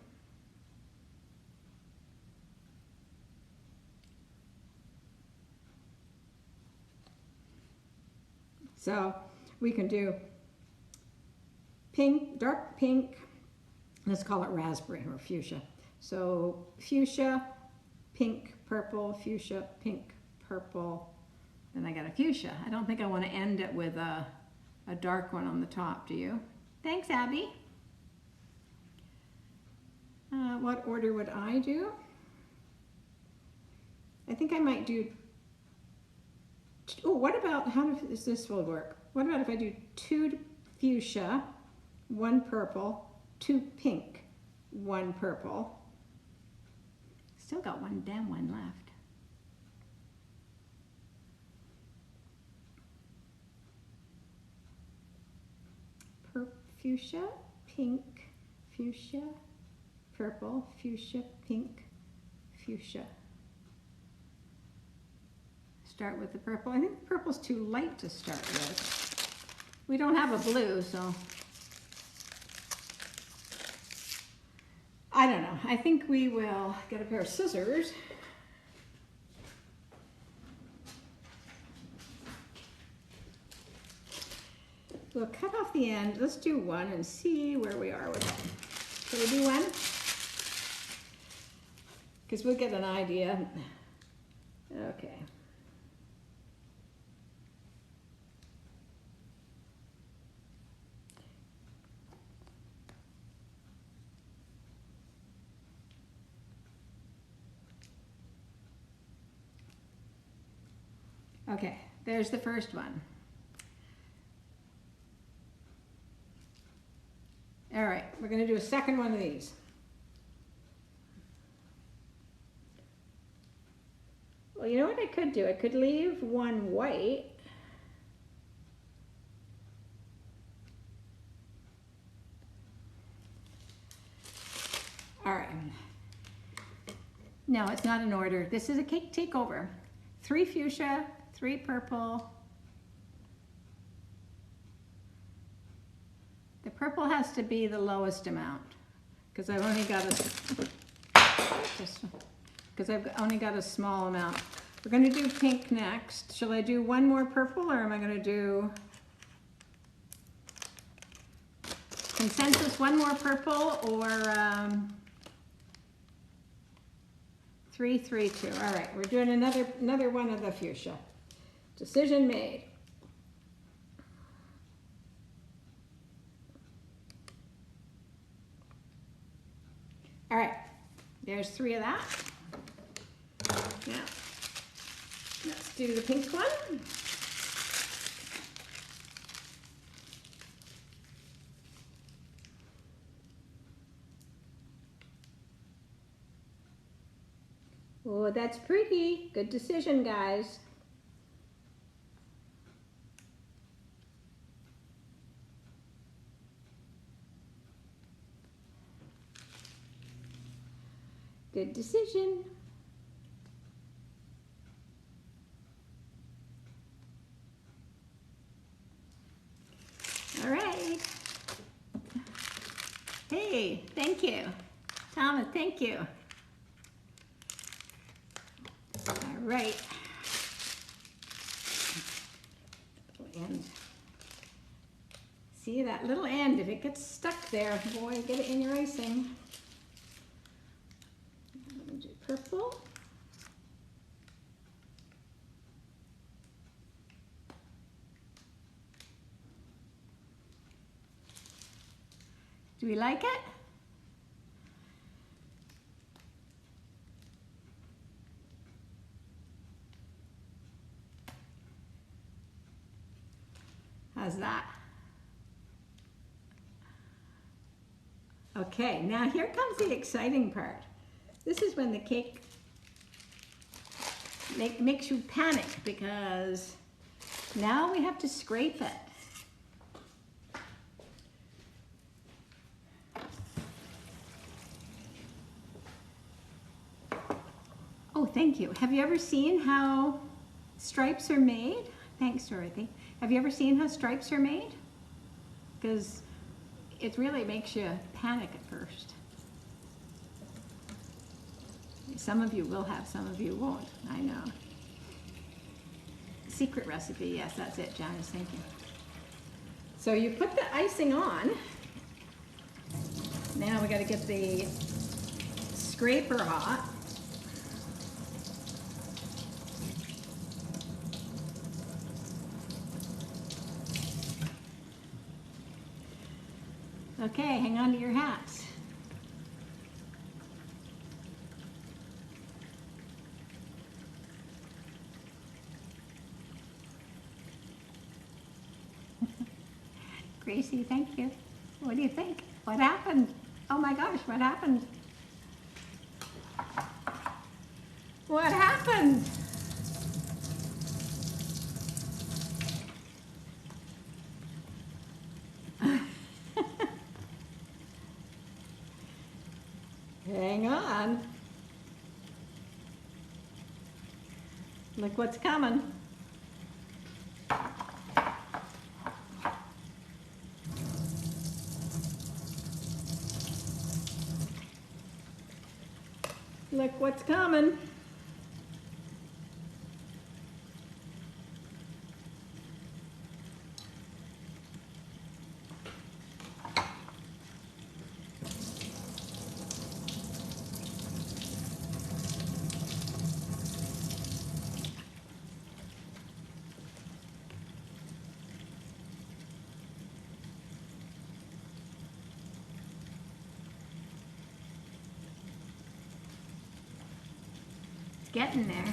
So we can do pink, dark pink, let's call it raspberry or fuchsia. So fuchsia, pink, purple, fuchsia, pink, purple, then I got a fuchsia. I don't think I want to end it with a dark one on the top, do you? Thanks, Abby. What order would I do? I think I might do, oh, what about, how does this will work? What about if I do 2 fuchsia, 1 purple, 2 pink, 1 purple. Still got one left. Fuchsia, pink, fuchsia, purple, fuchsia, pink, fuchsia. Start with the purple. I think the purple's too light to start with. We don't have a blue, so I don't know. I think we will get a pair of scissors. We'll cut off the end. Let's do 1 and see where we are with it. Can we do 1? Because we'll get an idea. Okay. Okay, there's the first one. All right, we're going to do a second one of these. Well, you know what I could do? I could leave 1 white. All right. No, it's not in order. This is a cake takeover. 3 fuchsia, 3 purple. The purple has to be the lowest amount because I've only got a small amount. We're going to do pink next. Shall I do 1 more purple or am I going to do consensus 1 more purple or 3, 3, 2. All right, we're doing another one of the fuchsia. Decision made. All right, there's 3 of that. Now, let's do the pink one. Oh, that's pretty. Good decision, guys. Good decision. All right. Hey, thank you. Thomas, thank you. All right. And see that little end, if it gets stuck there, boy, get it in your icing. I'm gonna do purple. Do we like it? How's that? Okay, now here comes the exciting part. This is when the cake makes you panic because now we have to scrape it. Oh, thank you. Have you ever seen how stripes are made? Thanks, Dorothy. Have you ever seen how stripes are made? Because it really makes you panic at first. Some of you will have, some of you won't. I know. Secret recipe, yes, that's it, Janice, thank you. So you put the icing on. Now we got to get the scraper hot. Okay, hang on to your hats. Gracie, thank you. What do you think? What happened? Oh my gosh, what happened? What happened? Hang on. Look what's coming. Look what's coming. It's getting there.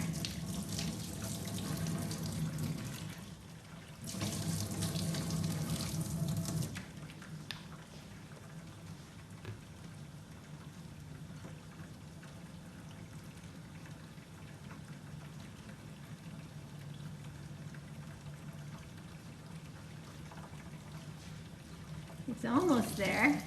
It's almost there.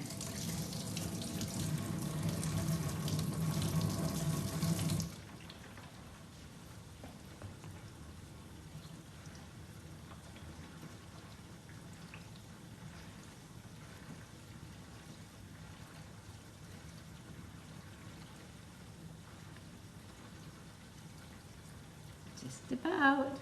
Just about.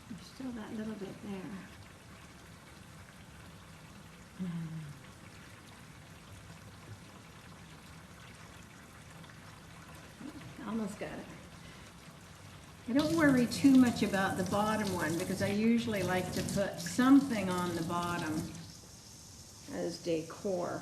There's still that little bit there. Almost got it. I don't worry too much about the bottom one because I usually like to put something on the bottom as decor.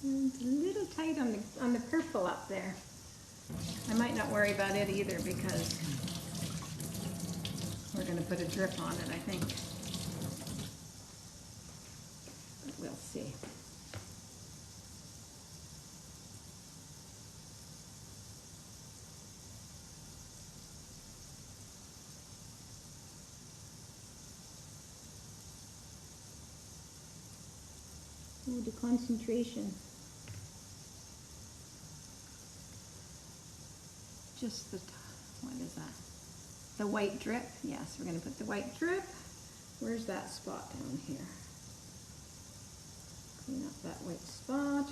It's a little tight on the purple up there. I might not worry about it either because we're going to put a drip on it, I think. But we'll see. Oh, the concentration. Just the, what is that? The white drip. Yes, we're going to put the white drip. Where's that spot down here? Clean up that white spot.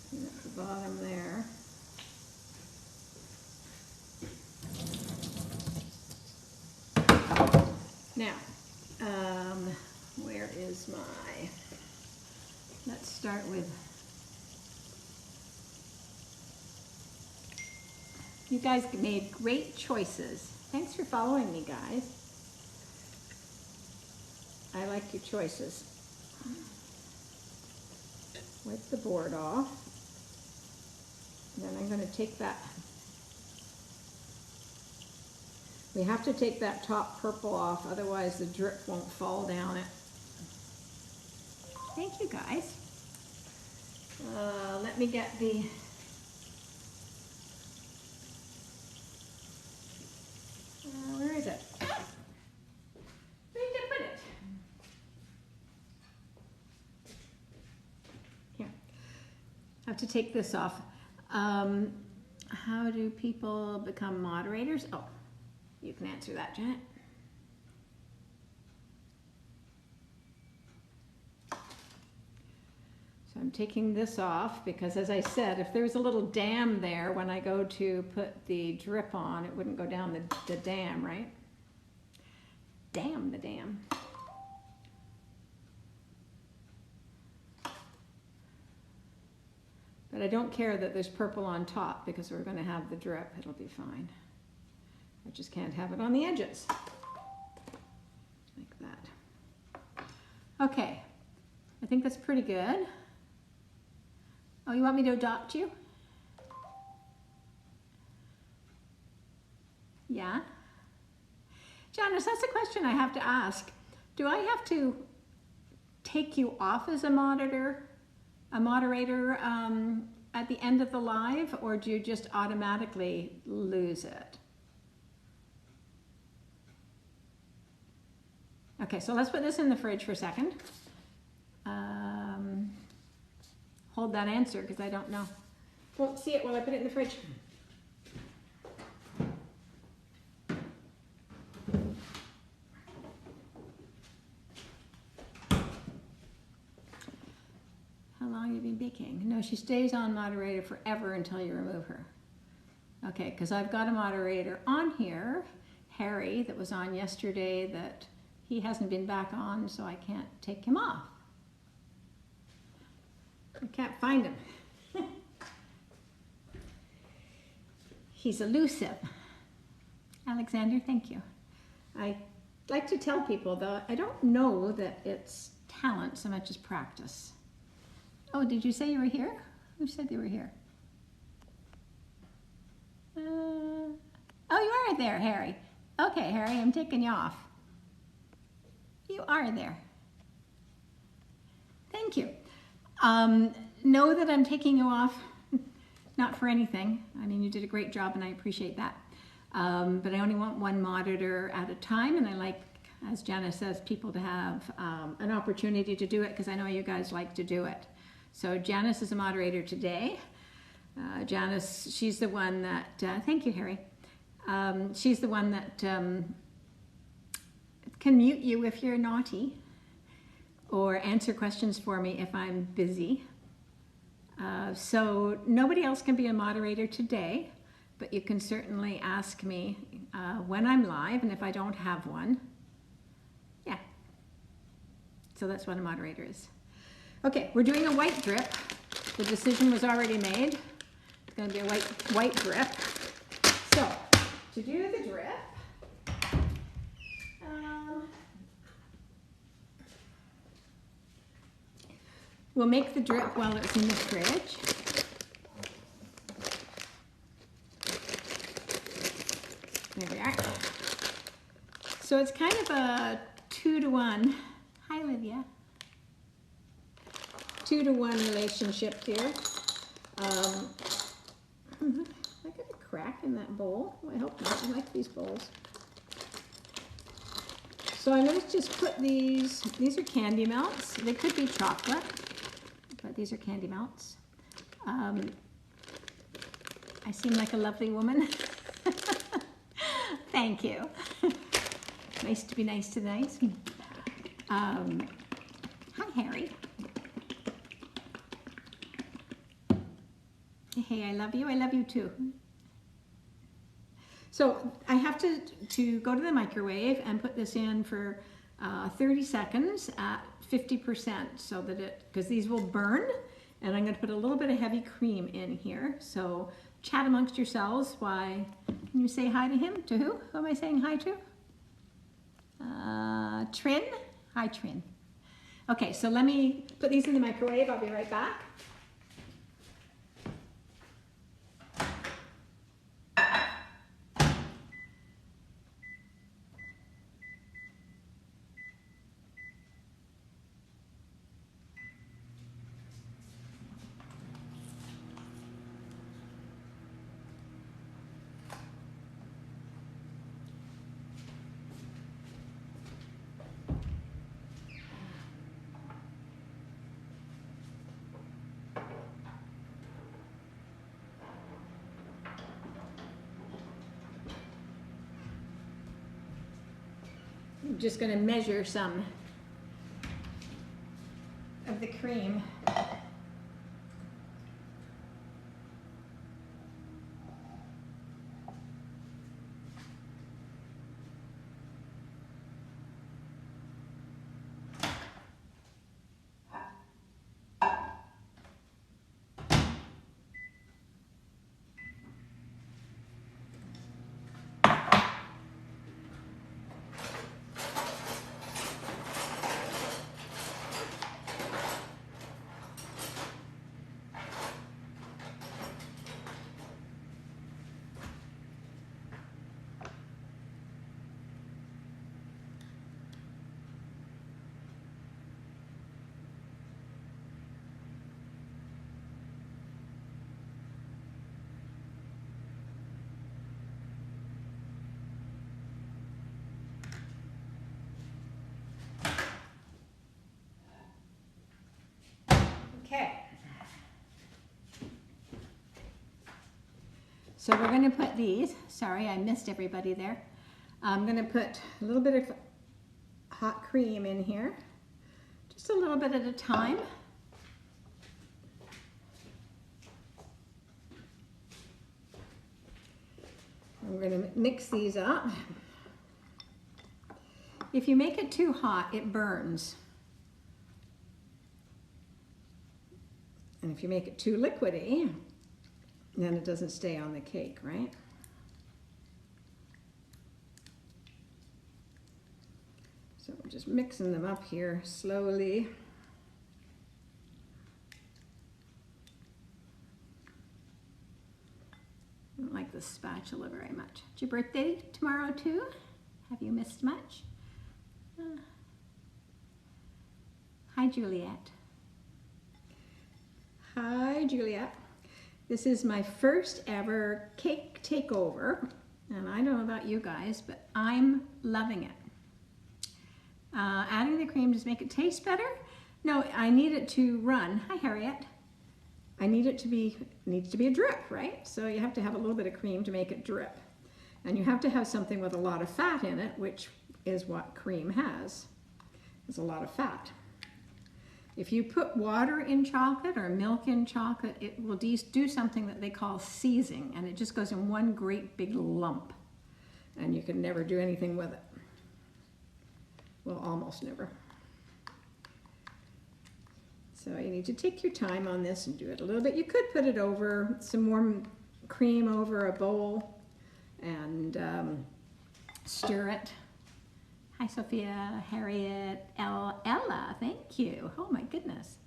Clean up the bottom there. Now, where is my, let's start with, you guys made great choices. Thanks for following me, guys. I like your choices. Wipe the board off. And then I'm going to take that. We have to take that top purple off, otherwise the drip won't fall down it. Thank you, guys. Let me get the... where is it? Where did I put it? Here. I have to take this off. How do people become moderators? Oh, you can answer that, Janet. So I'm taking this off because, as I said, if there's a little dam there, when I go to put the drip on, it wouldn't go down the dam, right? Damn the dam. But I don't care that there's purple on top because we're going to have the drip. It'll be fine. I just can't have it on the edges. Like that. Okay. I think that's pretty good. Oh, you want me to adopt you? Yeah? Janice, that's a question I have to ask. Do I have to take you off as a moderator at the end of the live, or do you just automatically lose it? Okay, so let's put this in the fridge for a second. Hold that answer because I don't know. Won't see it while I put it in the fridge. How long have you been baking? No, she stays on moderator forever until you remove her. Okay, because I've got a moderator on here, Harry, that was on yesterday, that he hasn't been back on, so I can't take him off. I can't find him. He's elusive. Alexander, thank you. I like to tell people, though, I don't know that it's talent so much as practice. Oh, did you say you were here? Who said they were here? Oh, you are there, Harry. Okay, Harry, I'm taking you off. You are there. Thank you. Know that I'm taking you off, not for anything. I mean, you did a great job and I appreciate that. But I only want one monitor at a time, and I like, as Janice says, people to have an opportunity to do it because I know you guys like to do it. So Janice is a moderator today. Janice, she's the one that, thank you, Harry. She's the one that can mute you if you're naughty or answer questions for me if I'm busy. So nobody else can be a moderator today, but you can certainly ask me when I'm live, and if I don't have one, yeah. So that's what a moderator is. Okay, we're doing a white drip. The decision was already made. It's going to be a white drip. So, to do the drip, We'll make the drip while it's in the fridge. There we are. So it's kind of a 2-to-1. Hi, Olivia. 2-to-1 relationship here. I got a crack in that bowl. Oh, I hope not. I like these bowls. So I'm going to just put these are candy melts. They could be chocolate, but these are candy melts. I seem like a lovely woman. Thank you. Nice to be nice to nice. Hi, Harry. Hey, I love you. I love you too. So I have to go to the microwave and put this in for 30 seconds at 50% so that because these will burn, and I'm going to put a little bit of heavy cream in here. So chat amongst yourselves. Why? Can you say hi to him? To who? Who am I saying hi to? Trin? Hi, Trin. Okay, so let me put these in the microwave. I'll be right back. I'm just going to measure some of the cream. Okay. So we're going to put these, sorry I missed everybody there. I'm going to put a little bit of hot cream in here, just a little bit at a time. I'm going to mix these up. If you make it too hot, it burns. And if you make it too liquidy, then it doesn't stay on the cake, right? So I'm just mixing them up here slowly. I don't like the spatula very much. It's your birthday tomorrow too? Have you missed much? Hi, Juliet. Hi, Juliet. This is my first ever cake takeover, and I don't know about you guys, but I'm loving it. Adding the cream, does make it taste better? No, I need it to run. Hi, Harriet. I need it to be, needs to be a drip, right? So you have to have a little bit of cream to make it drip. And you have to have something with a lot of fat in it, which is what cream has. There's a lot of fat. If you put water in chocolate or milk in chocolate, it will do something that they call seizing, and it just goes in one great big lump, and you can never do anything with it. Well, almost never. So you need to take your time on this and do it a little bit. You could put it over, some warm cream over a bowl and stir it. Hi, Sophia, Harriet, Ella, thank you. Oh my goodness.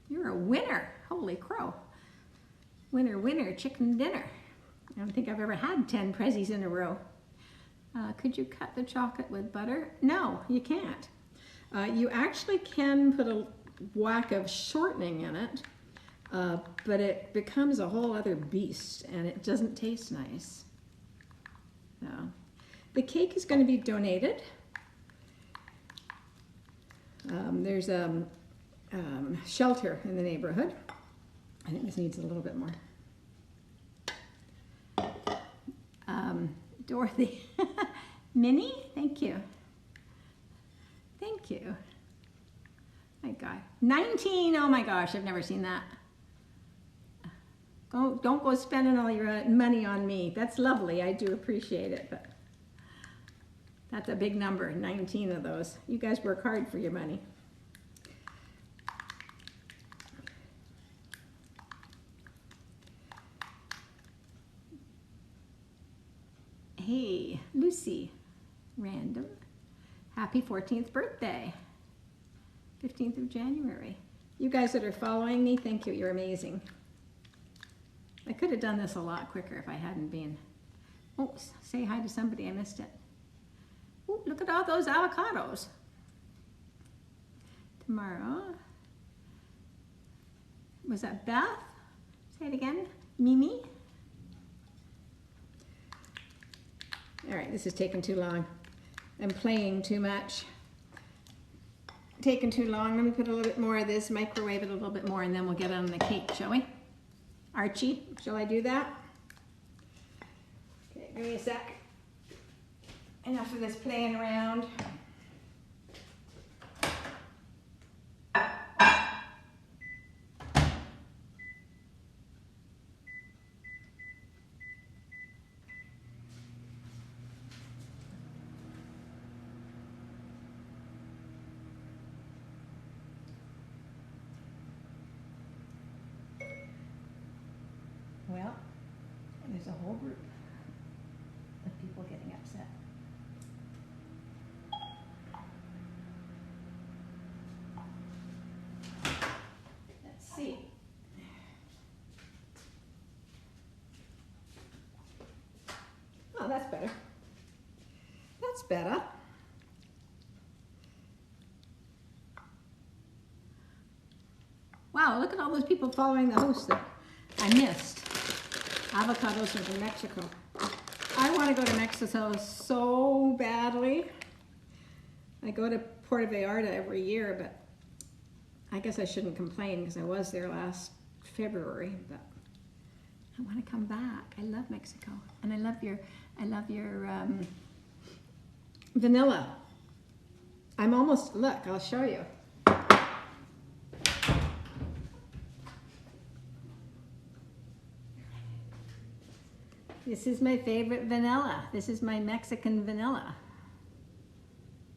You're a winner. Holy crow. Winner, winner, chicken dinner. I don't think I've ever had 10 prezzies in a row. Could you cut the chocolate with butter? No, you can't. You actually can put a whack of shortening in it, but it becomes a whole other beast and it doesn't taste nice. So, the cake is going to be donated. There's a shelter in the neighborhood. I think this needs a little bit more. Dorothy. Minnie, thank you. Thank you. My God. 19, oh my gosh, I've never seen that. Don't go spending all your money on me. That's lovely, I do appreciate it, but that's a big number, 19 of those. You guys work hard for your money. Hey, Lucy, random. Happy 14th birthday, 15th of January. You guys that are following me, thank you, you're amazing. I could have done this a lot quicker if I hadn't been. Oh, say hi to somebody, I missed it. Oh, look at all those avocados. Tomorrow, was that Beth? Say it again, Mimi? All right, this is taking too long. I'm playing too much. Taking too long. Let me put a little bit more of this, microwave it a little bit more, and then we'll get it on the cake, shall we? Archie, shall I do that? Okay, give me a sec. Enough of this playing around. Well, there's a whole group of people getting upset. Let's see. Oh, that's better. That's better. Wow, look at all those people following the host that I missed. Avocados are from Mexico. I want to go to Mexico so badly. I go to Puerto Vallarta every year, but I guess I shouldn't complain because I was there last February, but I want to come back. I love Mexico, and I love your vanilla. I'm almost, look, I'll show you. This is my favorite vanilla. This is my Mexican vanilla.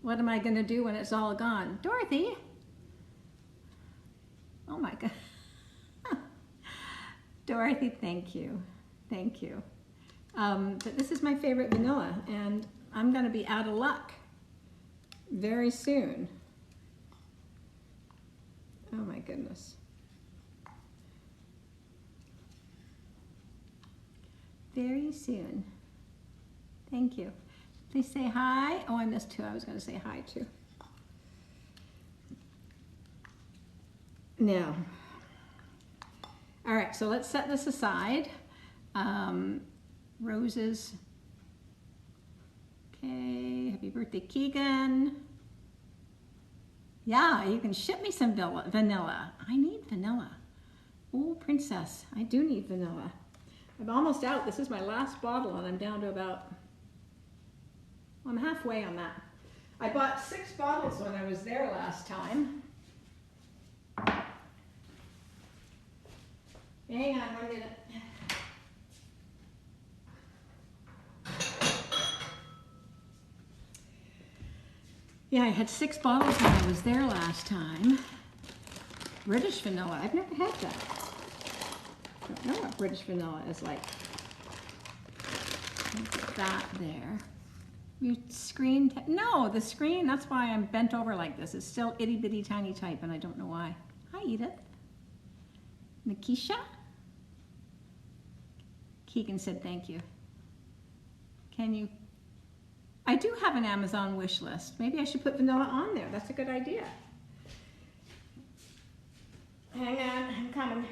What am I going to do when it's all gone? Dorothy? Oh my God. Dorothy, thank you. Thank you. But this is my favorite vanilla, and I'm going to be out of luck very soon. Oh my goodness. Very soon. Thank you. Please say hi. Oh, I missed who I was going to say hi to. Now, all right, so let's set this aside. Roses. Okay, happy birthday, Keegan. Yeah, you can ship me some vanilla. I need vanilla. Oh, princess, I do need vanilla. I'm almost out. This is my last bottle, and I'm down to about, I'm halfway on that. I bought 6 bottles when I was there last time. Hang on 1 minute. Yeah, I had 6 bottles when I was there last time. British vanilla. I've never had that. I don't know what British vanilla is like. Put that there. You screen, no, the screen, that's why I'm bent over like this. It's still itty bitty tiny type, and I don't know why. Hi, Edith. Nikisha? Keegan said thank you. Can you? I do have an Amazon wish list. Maybe I should put vanilla on there. That's a good idea. Hang on, I'm coming.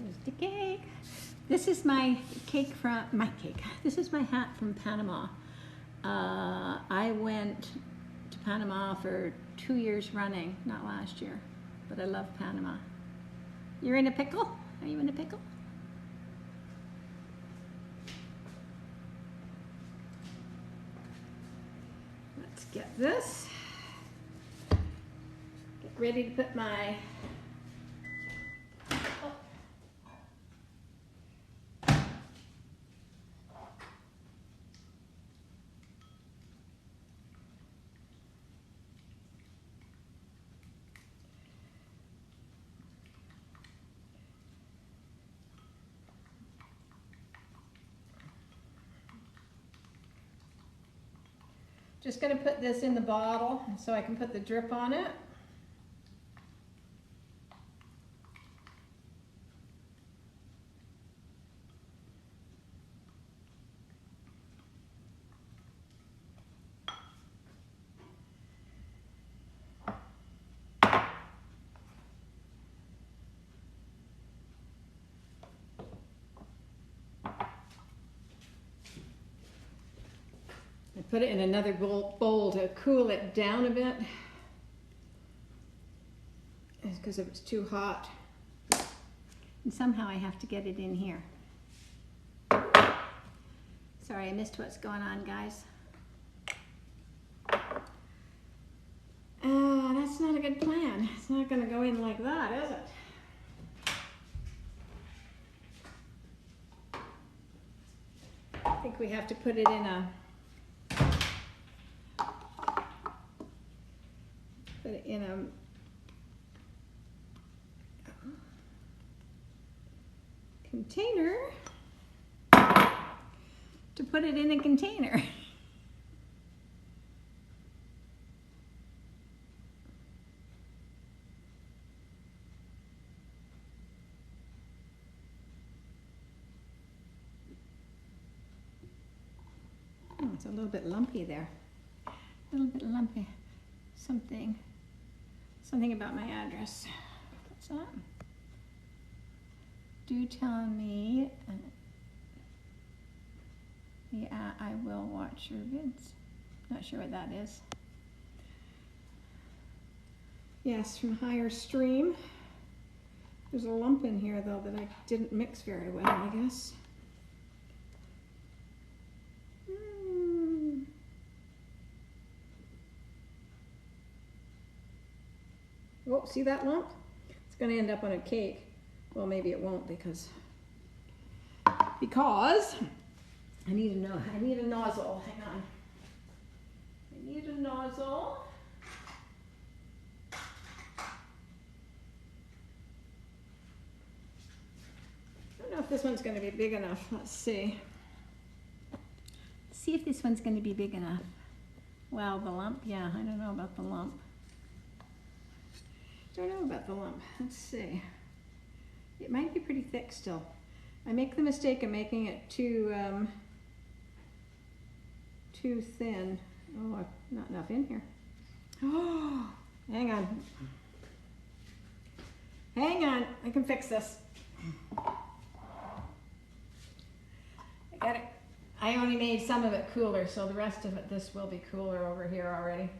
There's the cake. This is my cake from This is my hat from Panama. I went to Panama for 2 years running, not last year, but I love Panama. You're in a pickle? Are you in a pickle? Let's get this. Get ready to put my just going to put this in the bottle so I can put the drip on it. Put it in another bowl to cool it down a bit. It's because it was too hot. And somehow I have to get it in here. Sorry, I missed what's going on, guys. That's not a good plan. It's not going to go in like that, is it? I think we have to put it in a container to put it in a container. Oh, it's a little bit lumpy there. A little bit lumpy. Something about my address. What's that? Do tell me. Yeah, I will watch your vids. Not sure what that is. Yes, from higher stream. There's a lump in here though that I didn't mix very well, I guess. Oh, see that lump? It's going to end up on a cake. Well, maybe it won't because I need a nozzle. Hang on. I need a nozzle. I don't know if this one's going to be big enough. Let's see. Let's see if this one's going to be big enough. Well, the lump, yeah, I don't know about the lump. Don't know about the lump. Let's see. It might be pretty thick still. I make the mistake of making it too thin. Oh, not enough in here. Oh, hang on. Hang on. I can fix this. I got it. I only made some of it cooler, so the rest of it, this will be cooler over here already.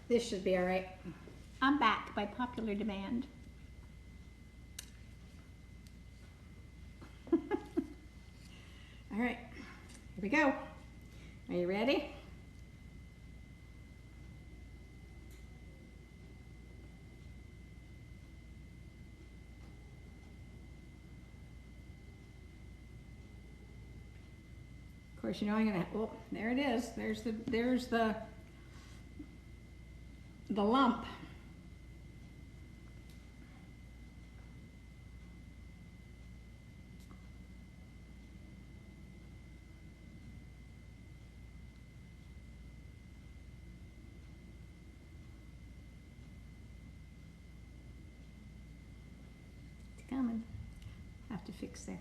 This should be all right. I'm back by popular demand. All right, here we go. Are you ready? course, you know I'm gonna, oh, there it is. There's the lump. It's coming. Have to fix there.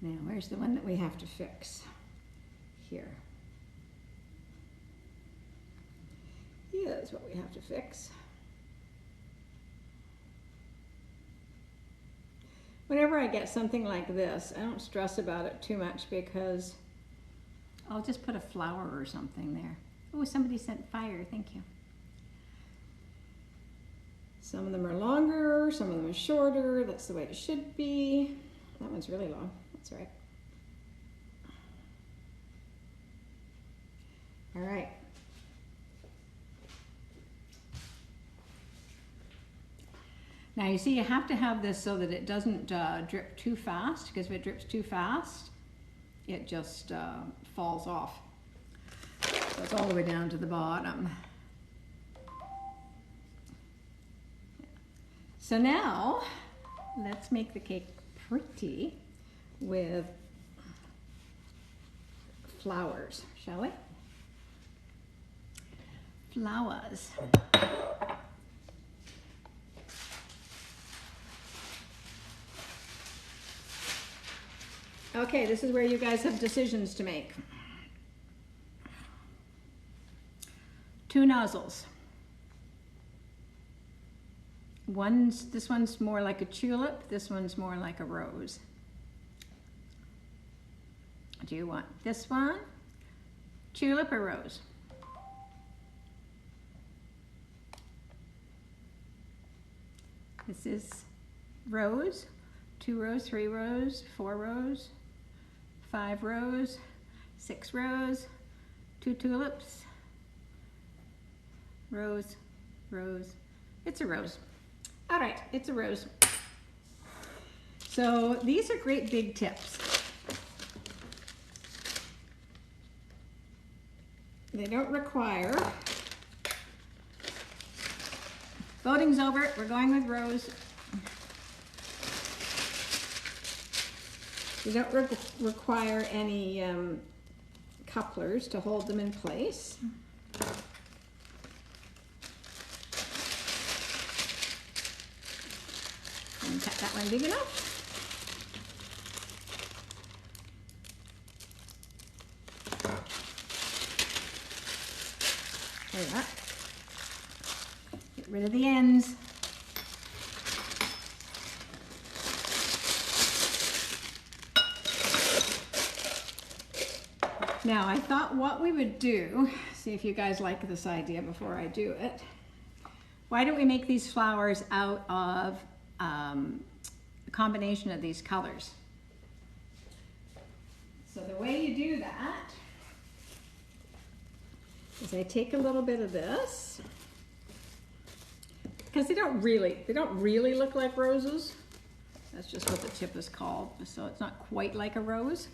Now, where's the one that we have to fix? Here. Here's what we have to fix. Whenever I get something like this, I don't stress about it too much because I'll just put a flower or something there. Oh, somebody sent fire, thank you. Some of them are longer, some of them are shorter. That's the way it should be. That one's really long. That's right. All right. Now you see you have to have this so that it doesn't drip too fast, because if it drips too fast, it just falls off. So it's all the way down to the bottom. So now let's make the cake pretty with flowers, shall we? Flowers. Okay, this is where you guys have decisions to make. 2 nozzles. This one's more like a tulip, this one's more like a rose. Do you want this one, tulip or rose? This is rose, 2 rows, 3 rows, 4 rows, 5 rows, 6 rows, 2 tulips, rose, rose. It's a rose. All right, it's a rose. So these are great big tips. They don't require. Voting's over. We're going with rose. You don't require any couplers to hold them in place. And cut that one big enough. There you are. Get rid of the ends. Now I thought what we would do, see if you guys like this idea before I do it. Why don't we make these flowers out of a combination of these colors? So the way you do that is I take a little bit of this, because they don't really look like roses. That's just what the tip is called. So it's not quite like a rose.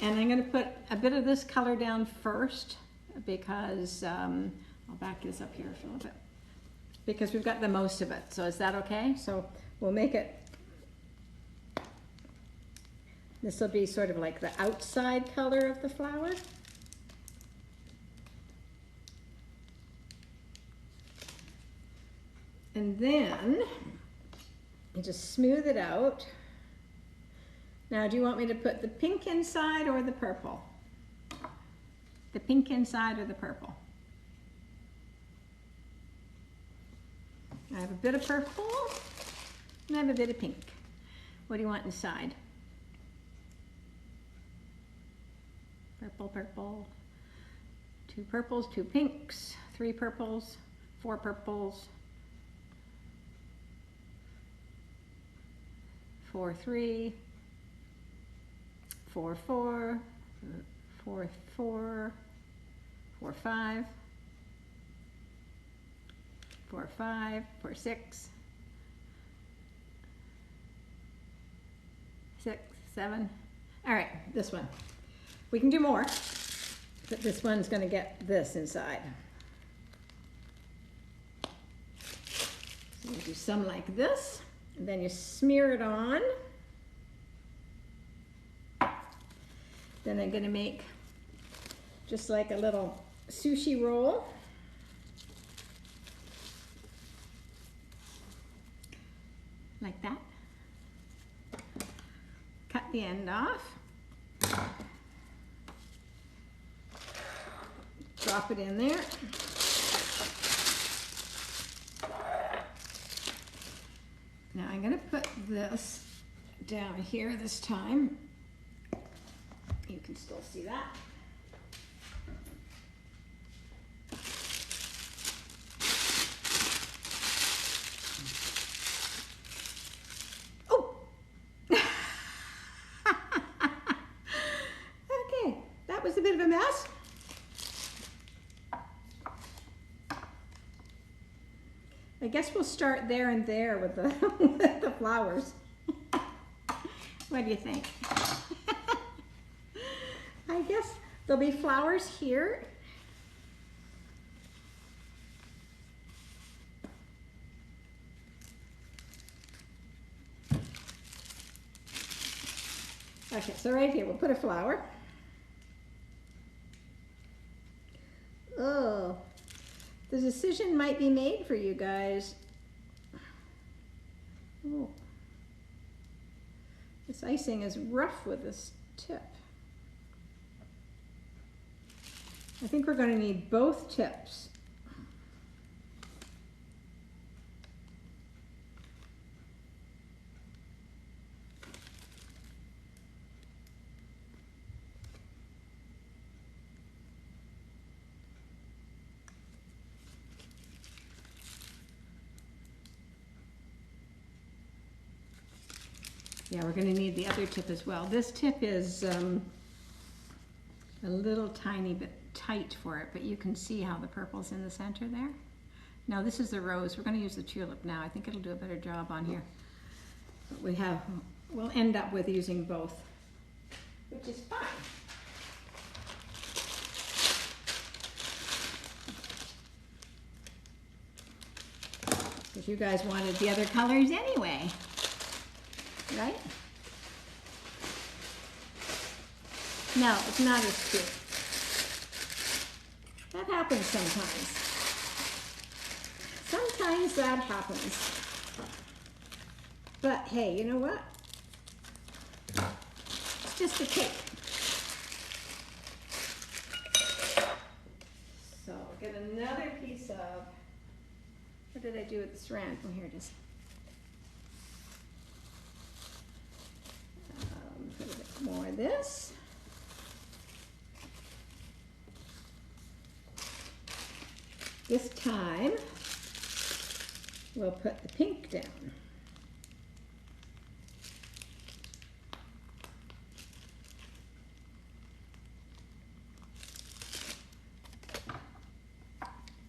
And I'm going to put a bit of this color down first, because I'll back this up here for a little bit, because we've got the most of it. So is that okay? So we'll make it, this will be sort of like the outside color of the flower. And then you just smooth it out. Now, do you want me to put the pink inside or the purple? The pink inside or the purple? I have a bit of purple and I have a bit of pink. What do you want inside? Purple, purple. 2 purples, 2 pinks, 3 purples, 4 purples, 4, 3, 4, 4, 4, 4, 4, 5, 4, 5, 4, 6, 6, 7. All right, this one. We can do more, but this one's going to get this inside. So you do some like this, and then you smear it on. Then I'm going to make just like a little sushi roll. Like that. Cut the end off. Drop it in there. Now I'm going to put this down here this time. You can still see that. Oh! Okay, that was a bit of a mess. I guess we'll start there and there with the, with the flowers. What do you think? I guess there'll be flowers here. Okay, so right here, we'll put a flower. Oh. The decision might be made for you guys. Oh. This icing is rough with this tip. I think we're going to need both tips. Yeah, we're going to need the other tip as well. This tip is a little tiny bit tight for it, but you can see how the purple's in the center there. No, this is the rose. We're going to use the tulip now. I think it'll do a better job on here. But we'll end up with using both, which is fine. Because you guys wanted the other colors anyway. Right? No, it's not as cute. That happens sometimes. Sometimes that happens. But hey, you know what? It's just a cake. So get another piece of, what did I do with the saran? Oh, here it is. Put a bit more of this. This time, we'll put the pink down.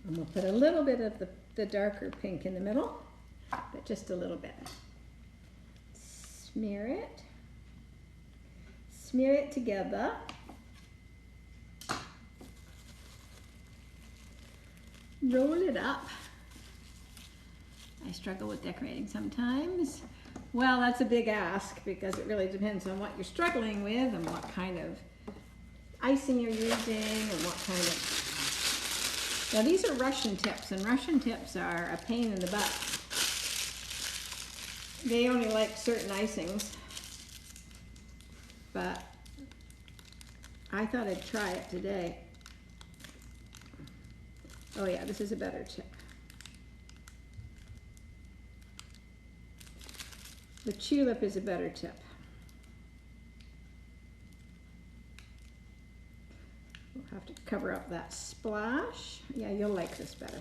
And we'll put a little bit of the darker pink in the middle, but just a little bit. Smear it. Smear it together. Roll it up. I struggle with decorating sometimes. Well, that's a big ask because it really depends on what you're struggling with and what kind of icing you're using and what kind of... Now these are Russian tips, and Russian tips are a pain in the butt. They only like certain icings. But I thought I'd try it today. Oh yeah, this is a better tip. The tulip is a better tip. We'll have to cover up that splash. Yeah, you'll like this better.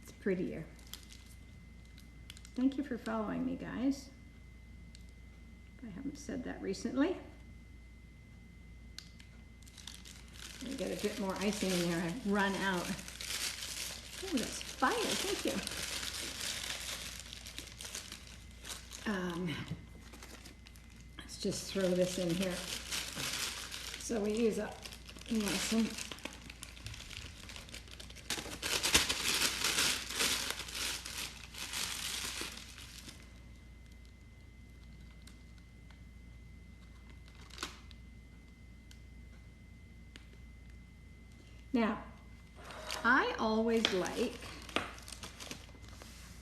It's prettier. Thank you for following me, guys. I haven't said that recently. I get a bit more icing in there. I've run out. Oh, that's fire. Thank you. Let's just throw this in here. So we use up icing. Now, I always like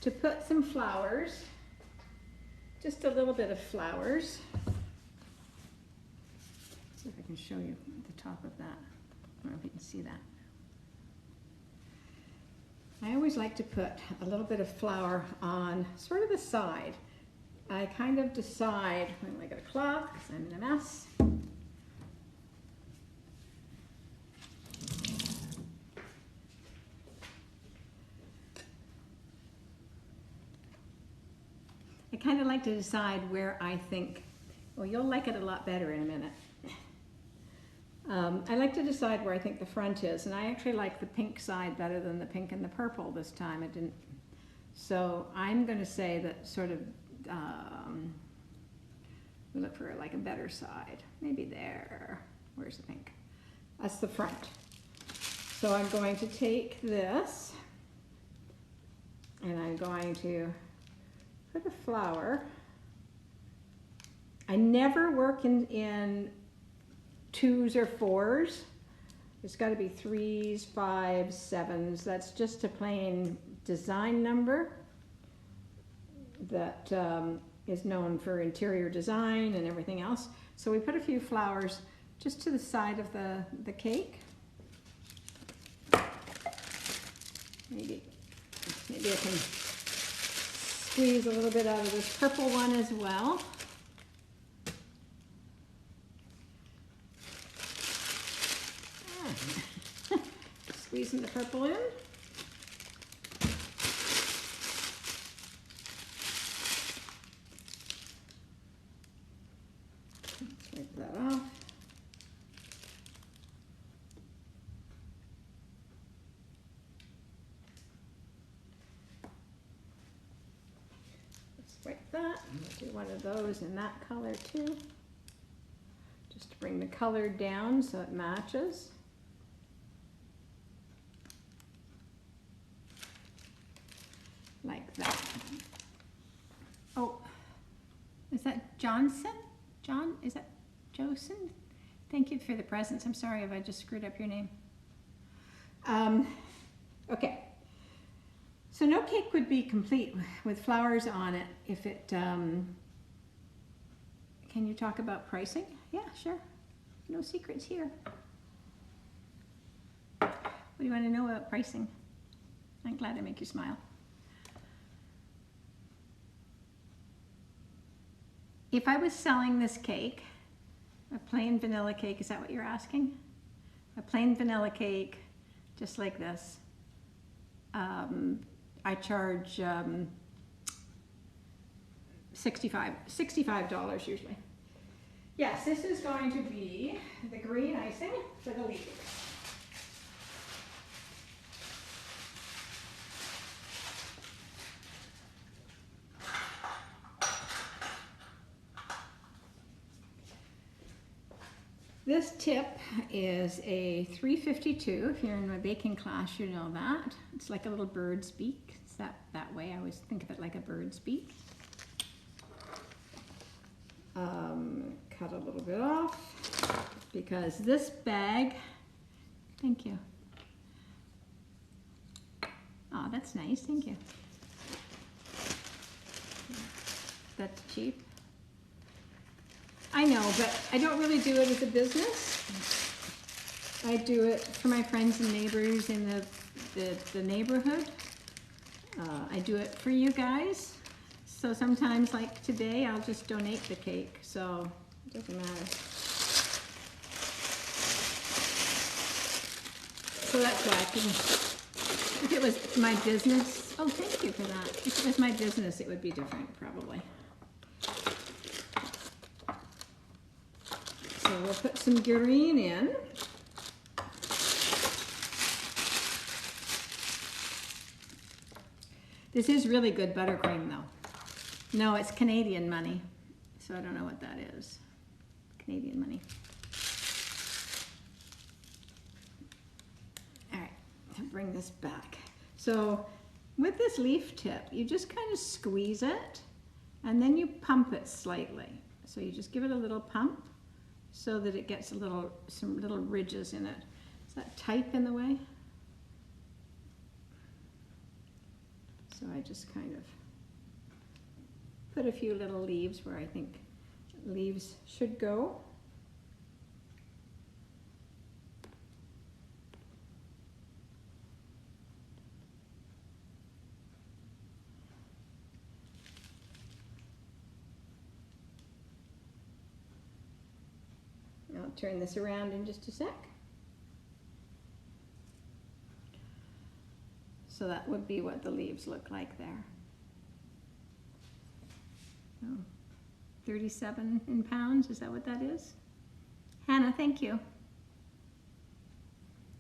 to put some flowers, just a little bit of flowers. Let's see if I can show you the top of that. I don't know if you can see that. I always like to put a little bit of flour on sort of the side. I kind of decide, when I get a cloth because I'm in a mess. I kind of like to decide where I think, well, you'll like it a lot better in a minute. I like to decide where I think the front is, and I actually like the pink side better than the pink and the purple this time. It didn't. So I'm going to say that sort of, we look for like a better side. Maybe there. Where's the pink? That's the front. So I'm going to take this, and I'm going to put a flower. I never work in 2s or 4s. It's got to be 3s, 5s, 7s. That's just a plain design number that is known for interior design and everything else. So we put a few flowers just to the side of the cake. Maybe I can squeeze a little bit out of this purple one as well. Squeezing the purple in. Wipe that off. Wipe that. We'll do one of those in that color too. Just to bring the color down so it matches. Like that. Oh, is that Johnson? John, is that Josen? Thank you for the presents. I'm sorry if I just screwed up your name. Okay. So no cake would be complete with flowers on it if it, can you talk about pricing? Yeah, sure. No secrets here. What do you want to know about pricing? I'm glad to make you smile. If I was selling this cake, a plain vanilla cake, is that what you're asking? A plain vanilla cake, just like this. I charge $65 usually. Yes, this is going to be the green icing for the leaves. This tip is a 352. If you're in my baking class, you know that. It's like a little bird's beak. It's that way. I always think of it like a bird's beak. Cut a little bit off because this bag, thank you. Oh, that's nice, thank you. that's cheap. I know, but I don't really do it as a business. I do it for my friends and neighbors in the neighborhood. I do it for you guys. So sometimes, like today, I'll just donate the cake, so it doesn't matter. So that's why I can, if it was my business, oh, thank you for that. If it was my business, it would be different, probably. So we'll put some green in. This is really good buttercream, though. No, it's Canadian money, so I don't know what that is. Canadian money. All right, to bring this back. So with this leaf tip, you just kind of squeeze it, and then you pump it slightly. So you just give it a little pump so that it gets some little ridges in it. Is that type in the way? So I just kind of put a few little leaves where I think leaves should go. I'll turn this around in just a sec. So that would be what the leaves look like there. Oh, 37 in pounds, is that what that is? Hannah, thank you.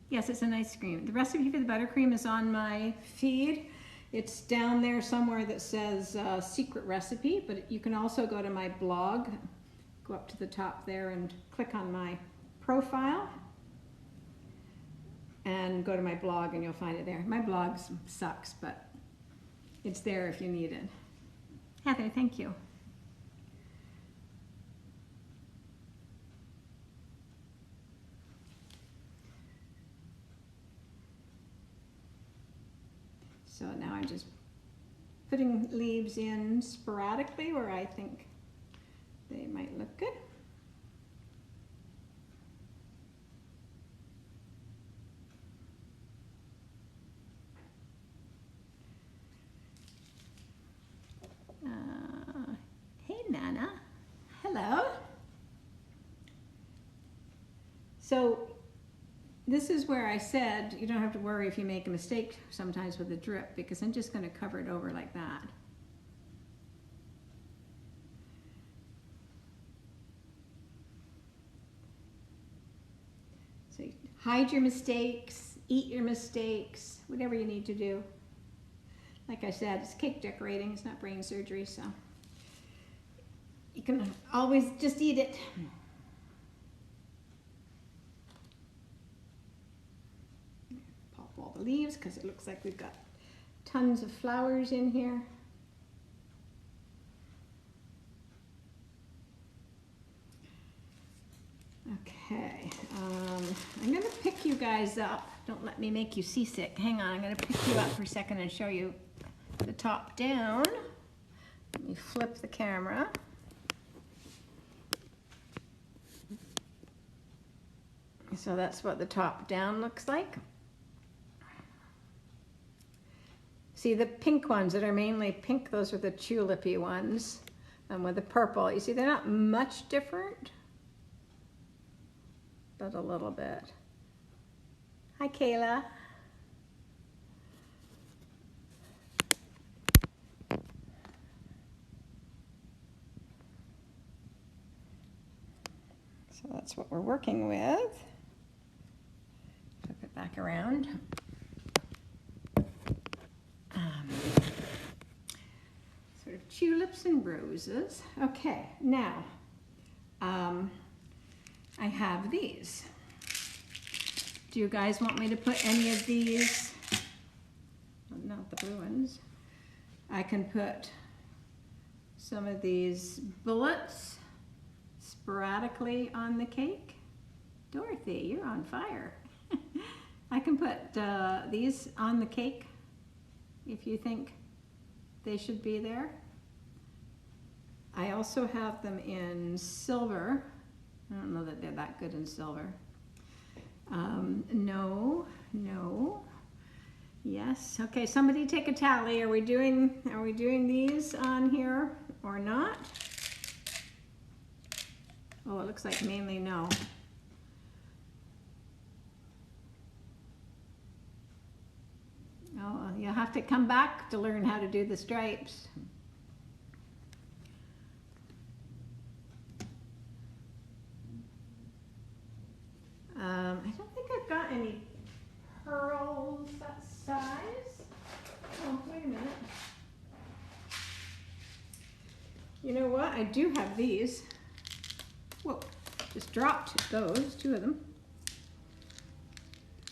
Yes, it's an ice cream. The recipe for the buttercream is on my feed. It's down there somewhere that says secret recipe, but you can also go to my blog, go up to the top there and click on my profile and go to my blog and you'll find it there. My blog sucks, but it's there if you need it. Heather, thank you. So now I'm just putting leaves in sporadically where I think they might look good. Hey Nana, hello. So this is where I said you don't have to worry if you make a mistake sometimes with the drip, because I'm just going to cover it over like that. So hide your mistakes, eat your mistakes, whatever you need to do. Like I said, it's cake decorating, it's not brain surgery, so you can always just eat it. Pop all the leaves because it looks like we've got tons of flowers in here. Okay, I'm going to pick you guys up. Don't let me make you seasick. Hang on, I'm going to pick you up for a second and show you the top down. Let me flip the camera. So that's what the top down looks like. See the pink ones that are mainly pink, those are the tulipy ones. And with the purple, you see they're not much different, but a little bit. Hi, Kayla. So that's what we're working with. Flip it back around. Sort of tulips and roses. Okay, now I have these. Do you guys want me to put any of these? Well, not the blue ones. I can put some of these bullets sporadically on the cake. Dorothy, you're on fire. I can put these on the cake if you think they should be there. I also have them in silver. I don't know that they're that good in silver. No, no, yes. Okay, somebody take a tally. Are we doing these on here or not? Oh, it looks like mainly no. Oh, you'll have to come back to learn how to do the stripes. I don't think I've got any pearls that size. Oh, wait a minute. You know what? I do have these. Whoa, just dropped those, two of them.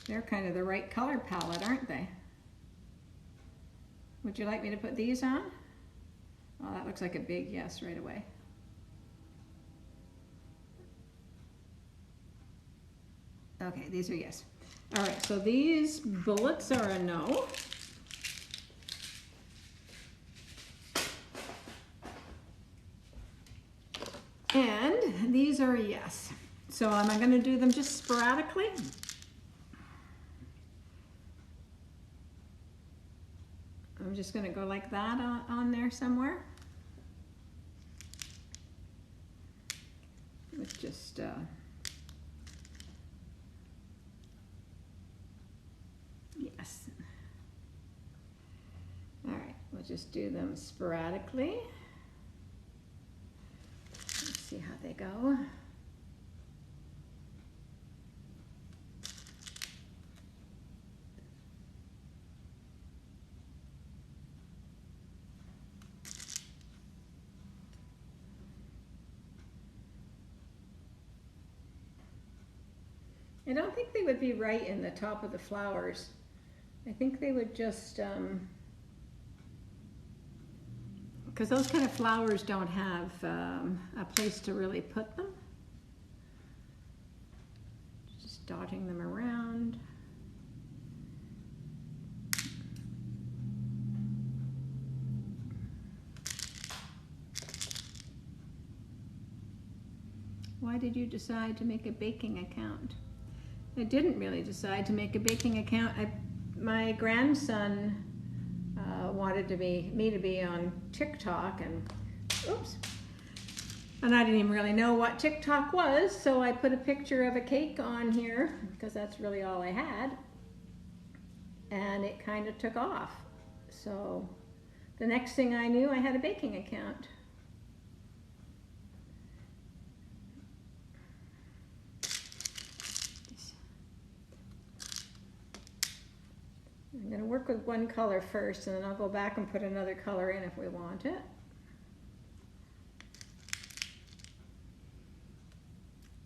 They're kind of the right color palette, aren't they? Would you like me to put these on? Oh, that looks like a big yes right away. Okay, these are yes. All right, so these bullets are a no. And these are a yes. So am I going to do them just sporadically? I'm just going to go like that on there somewhere. With just yes. All right, we'll just do them sporadically. Let's see how they go. I don't think they would be right in the top of the flowers. I think they would just, because those kind of flowers don't have a place to really put them. Just dotting them around. Why did you decide to make a baking account? I didn't really decide to make a baking account. My grandson wanted me to be on TikTok, and oops, and I didn't even really know what TikTok was, so I put a picture of a cake on here because that's really all I had, and it kind of took off. So the next thing I knew, I had a baking account. I'm going to work with one color first, and then I'll go back and put another color in if we want it.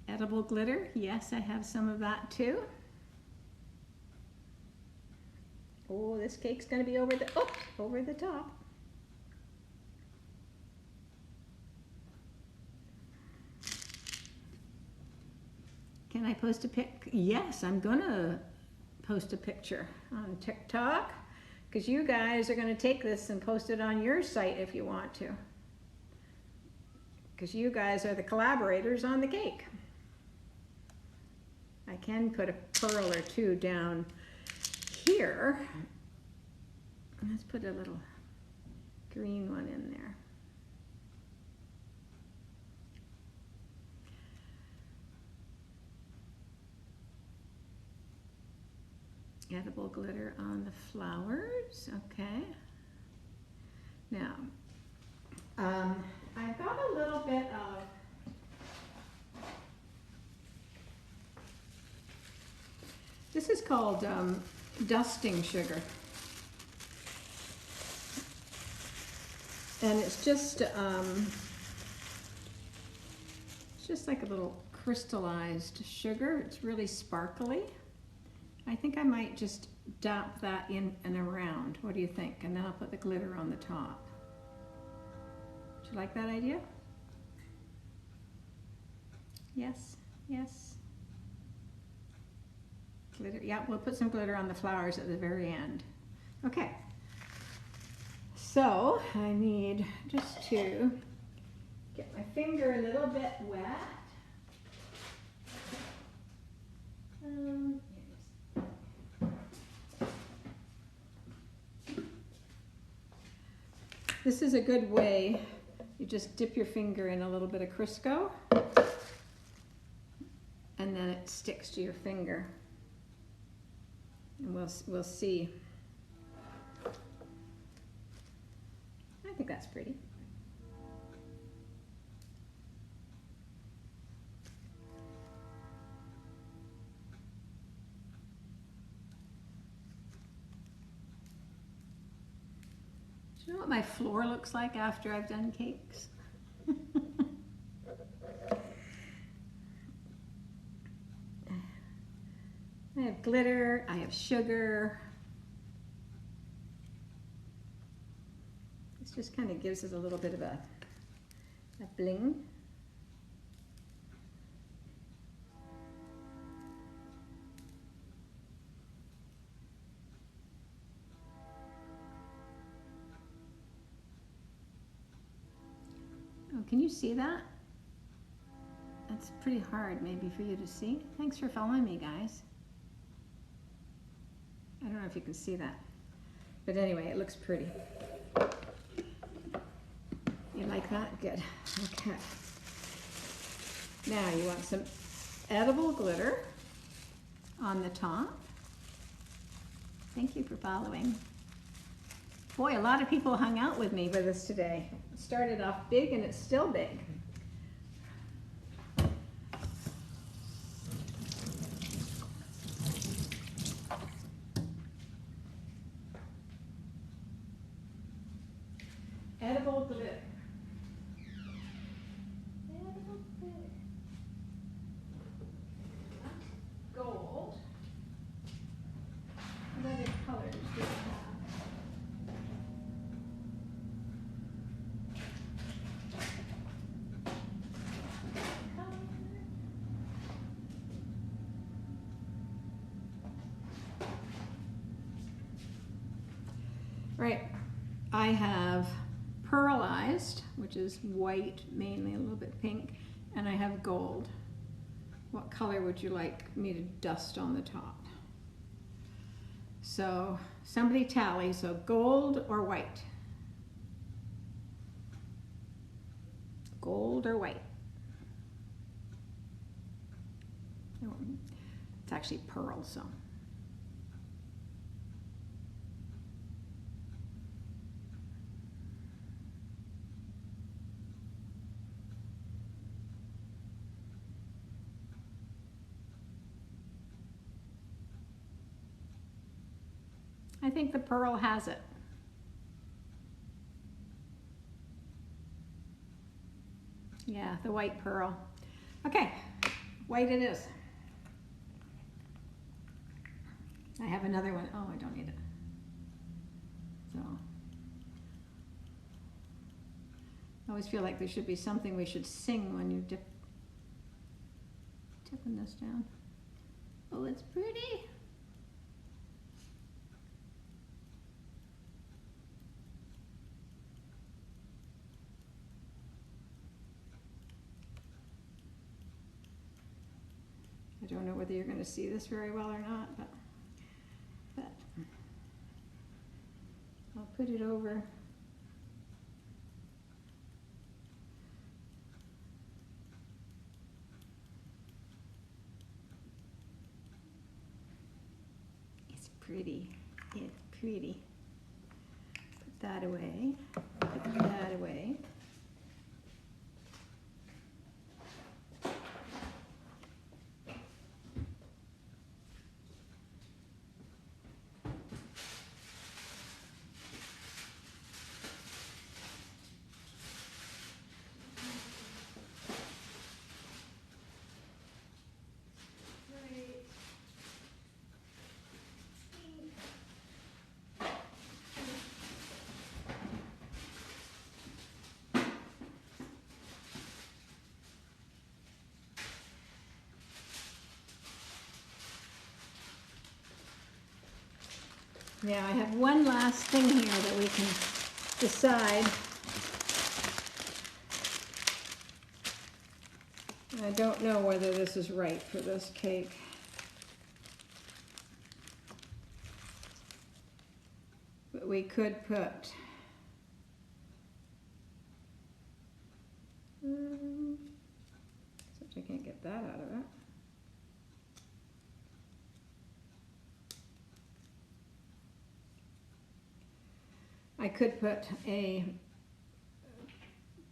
Edible glitter, yes, I have some of that too. Oh, this cake's going to be over the top. Can I post a pic? Yes, I'm going to post a picture on TikTok, because you guys are going to take this and post it on your site if you want to, because you guys are the collaborators on the cake. I can put a pearl or two down here. Let's put a little green one in there. Edible glitter on the flowers, okay. Now, I've got a little bit of this is called dusting sugar, and it's just like a little crystallized sugar. It's really sparkly. I think I might just dab that in and around. What do you think? And then I'll put the glitter on the top. Do you like that idea? Yes, yes. Glitter, yeah, we'll put some glitter on the flowers at the very end. Okay. So I need just to Get my finger a little bit wet. This is a good way. You just dip your finger in a little bit of Crisco, and then it sticks to your finger. And we'll see. I think that's pretty. Do you know what my floor looks like after I've done cakes? I have glitter, I have sugar. This just kind of gives it a little bit of a bling. Oh, can you see that? That's pretty hard maybe for you to see. Thanks for following me, guys. I don't know if you can see that. But anyway, it looks pretty. You like that? Good. Okay. Now you want some edible glitter on the top. Thank you for following. Boy, a lot of people hung out with me for this today. It started off big and it's still big. Edible glitter. Edible glitter. Gold. What other colors do we have? Right, I have pearlized, which is white, mainly a little bit pink, and I have gold. What color would you like me to dust on the top? So somebody tally, so gold or white? Gold or white? It's actually pearl, so. I think the pearl has it. Yeah, the white pearl. Okay, white it is. I have another one. Oh, I don't need it. So, I always feel like there should be something we should sing when you dipping this down. Oh, it's pretty. I don't know whether you're going to see this very well or not, but I'll put it over. It's pretty. It's pretty. Put that away. Put that away. Now I have one last thing here that we can decide. I don't know whether this is right for this cake. But we could put except I can't get that out of it. I could put a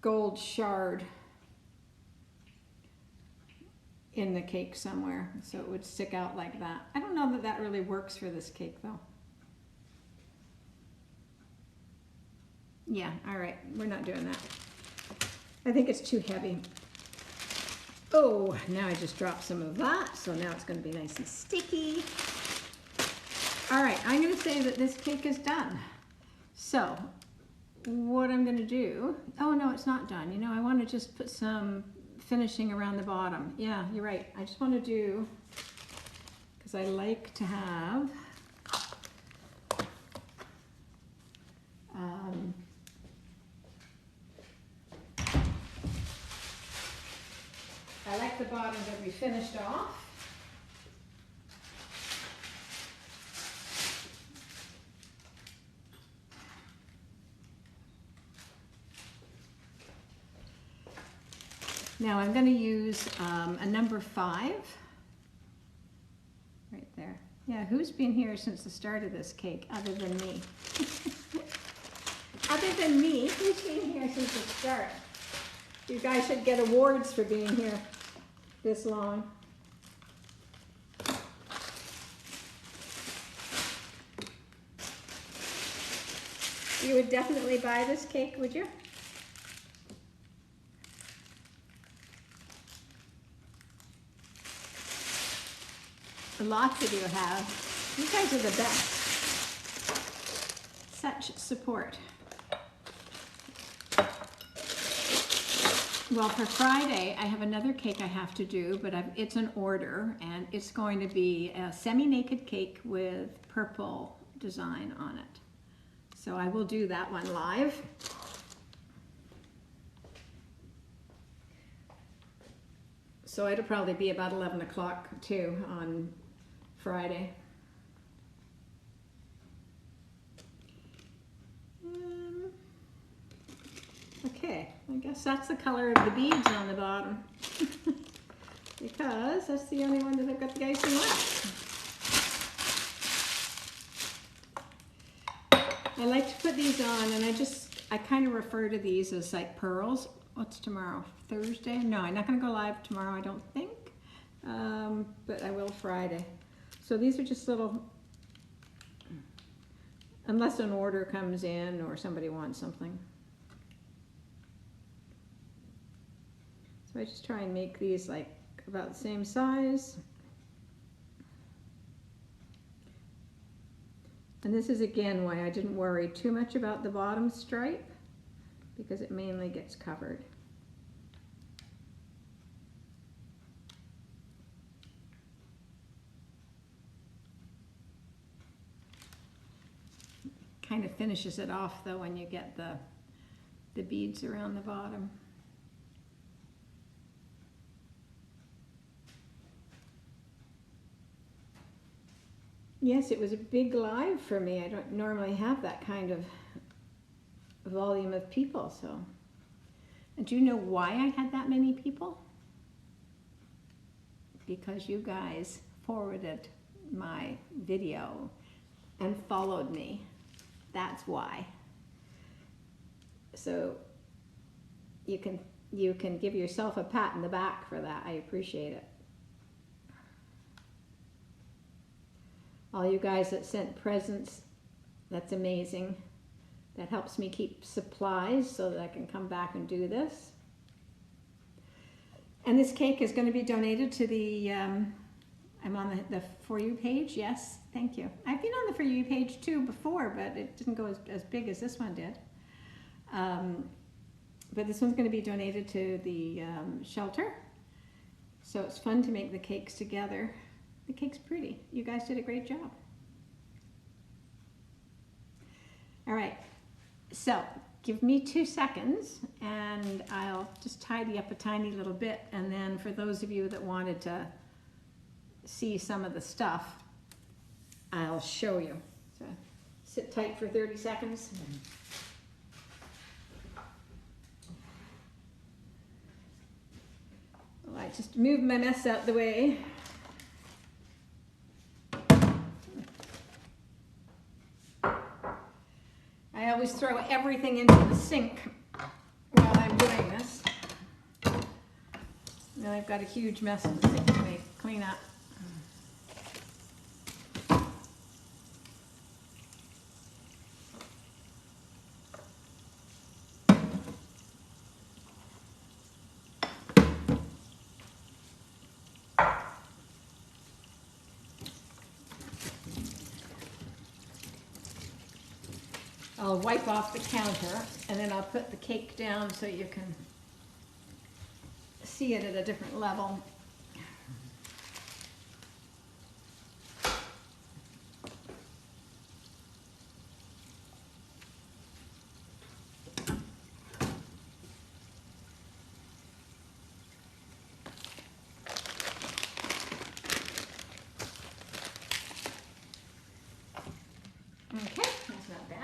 gold shard in the cake somewhere so it would stick out like that. I don't know that that really works for this cake though. Yeah, all right, we're not doing that. I think it's too heavy. Oh, now I just dropped some of that, so now it's going to be nice and sticky. All right, I'm going to say that this cake is done. So what I'm going to do, oh no, it's not done. You know, I want to just put some finishing around the bottom. Yeah, you're right. I just want to do, because I like to have I like the bottom to be finished off. Now I'm going to use a number 5 right there. Yeah, who's been here since the start of this cake other than me? Other than me, who's been here since the start? You guys should get awards for being here this long. You would definitely buy this cake, would you? Lots of you have. You guys are the best. Such support. Well, for Friday, I have another cake I have to do, but it's an order, and it's going to be a semi-naked cake with purple design on it. So I will do that one live. So it'll probably be about 11 o'clock too on Friday. Okay, I guess that's the color of the beads on the bottom. Because that's the only one that I've got the icing left. I like to put these on, and I kind of refer to these as like pearls. What's tomorrow? Thursday? No, I'm not going to go live tomorrow, I don't think. But I will Friday. So these are just little, unless an order comes in or somebody wants something. So I just try and make these like about the same size. And this is again why I didn't worry too much about the bottom stripe, because it mainly gets covered. Kind of finishes it off though when you get the beads around the bottom. Yes, it was a big live for me. I don't normally have that kind of volume of people, so. And do you know why I had that many people? Because you guys forwarded my video and followed me. That's why. So you can give yourself a pat in the back for that. I appreciate it. All you guys that sent presents, that's amazing. That helps me keep supplies so that I can come back and do this. And this cake is going to be donated to the, I'm on the For You page, yes, thank you. I've been on the For You page too before, but it didn't go as big as this one did. But this one's going to be donated to the shelter. So it's fun to make the cakes together. The cake's pretty. You guys did a great job. All right, so give me 2 seconds and I'll just tidy up a tiny little bit, and then for those of you that wanted to see some of the stuff, I'll show you. So sit tight for 30 seconds. Well, I just moved my mess out the way. I always throw everything into the sink while I'm doing this. Now I've got a huge mess in the sink to clean up. I'll wipe off the counter and then I'll put the cake down so you can see it at a different level. Okay, that's not bad.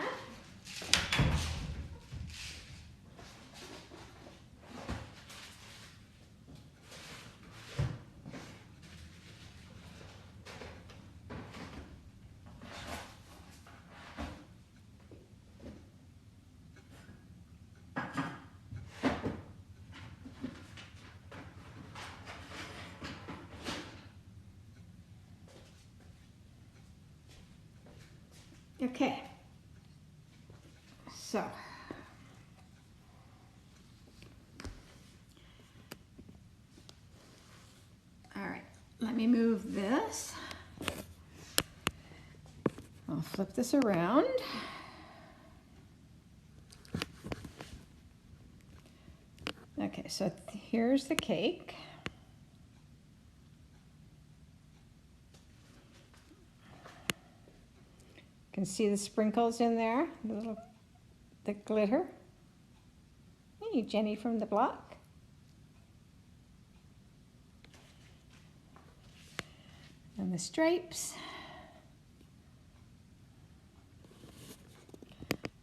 Okay, so all right, let me move this. I'll flip this around. Okay, so here's the cake. You can see the sprinkles in there, the glitter. Hey, Jenny from the block. And the stripes.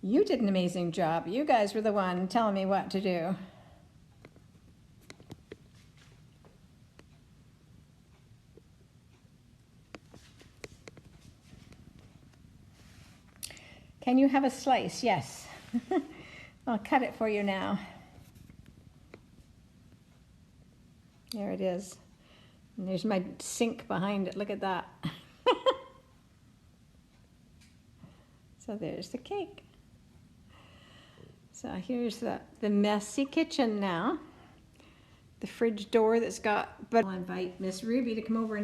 You did an amazing job. You guys were the one telling me what to do. Can you have a slice? Yes. I'll cut it for you now. There it is. And there's my sink behind it. Look at that. So there's the cake. So here's the messy kitchen now. The fridge door that's got, but I'll invite Miss Ruby to come over and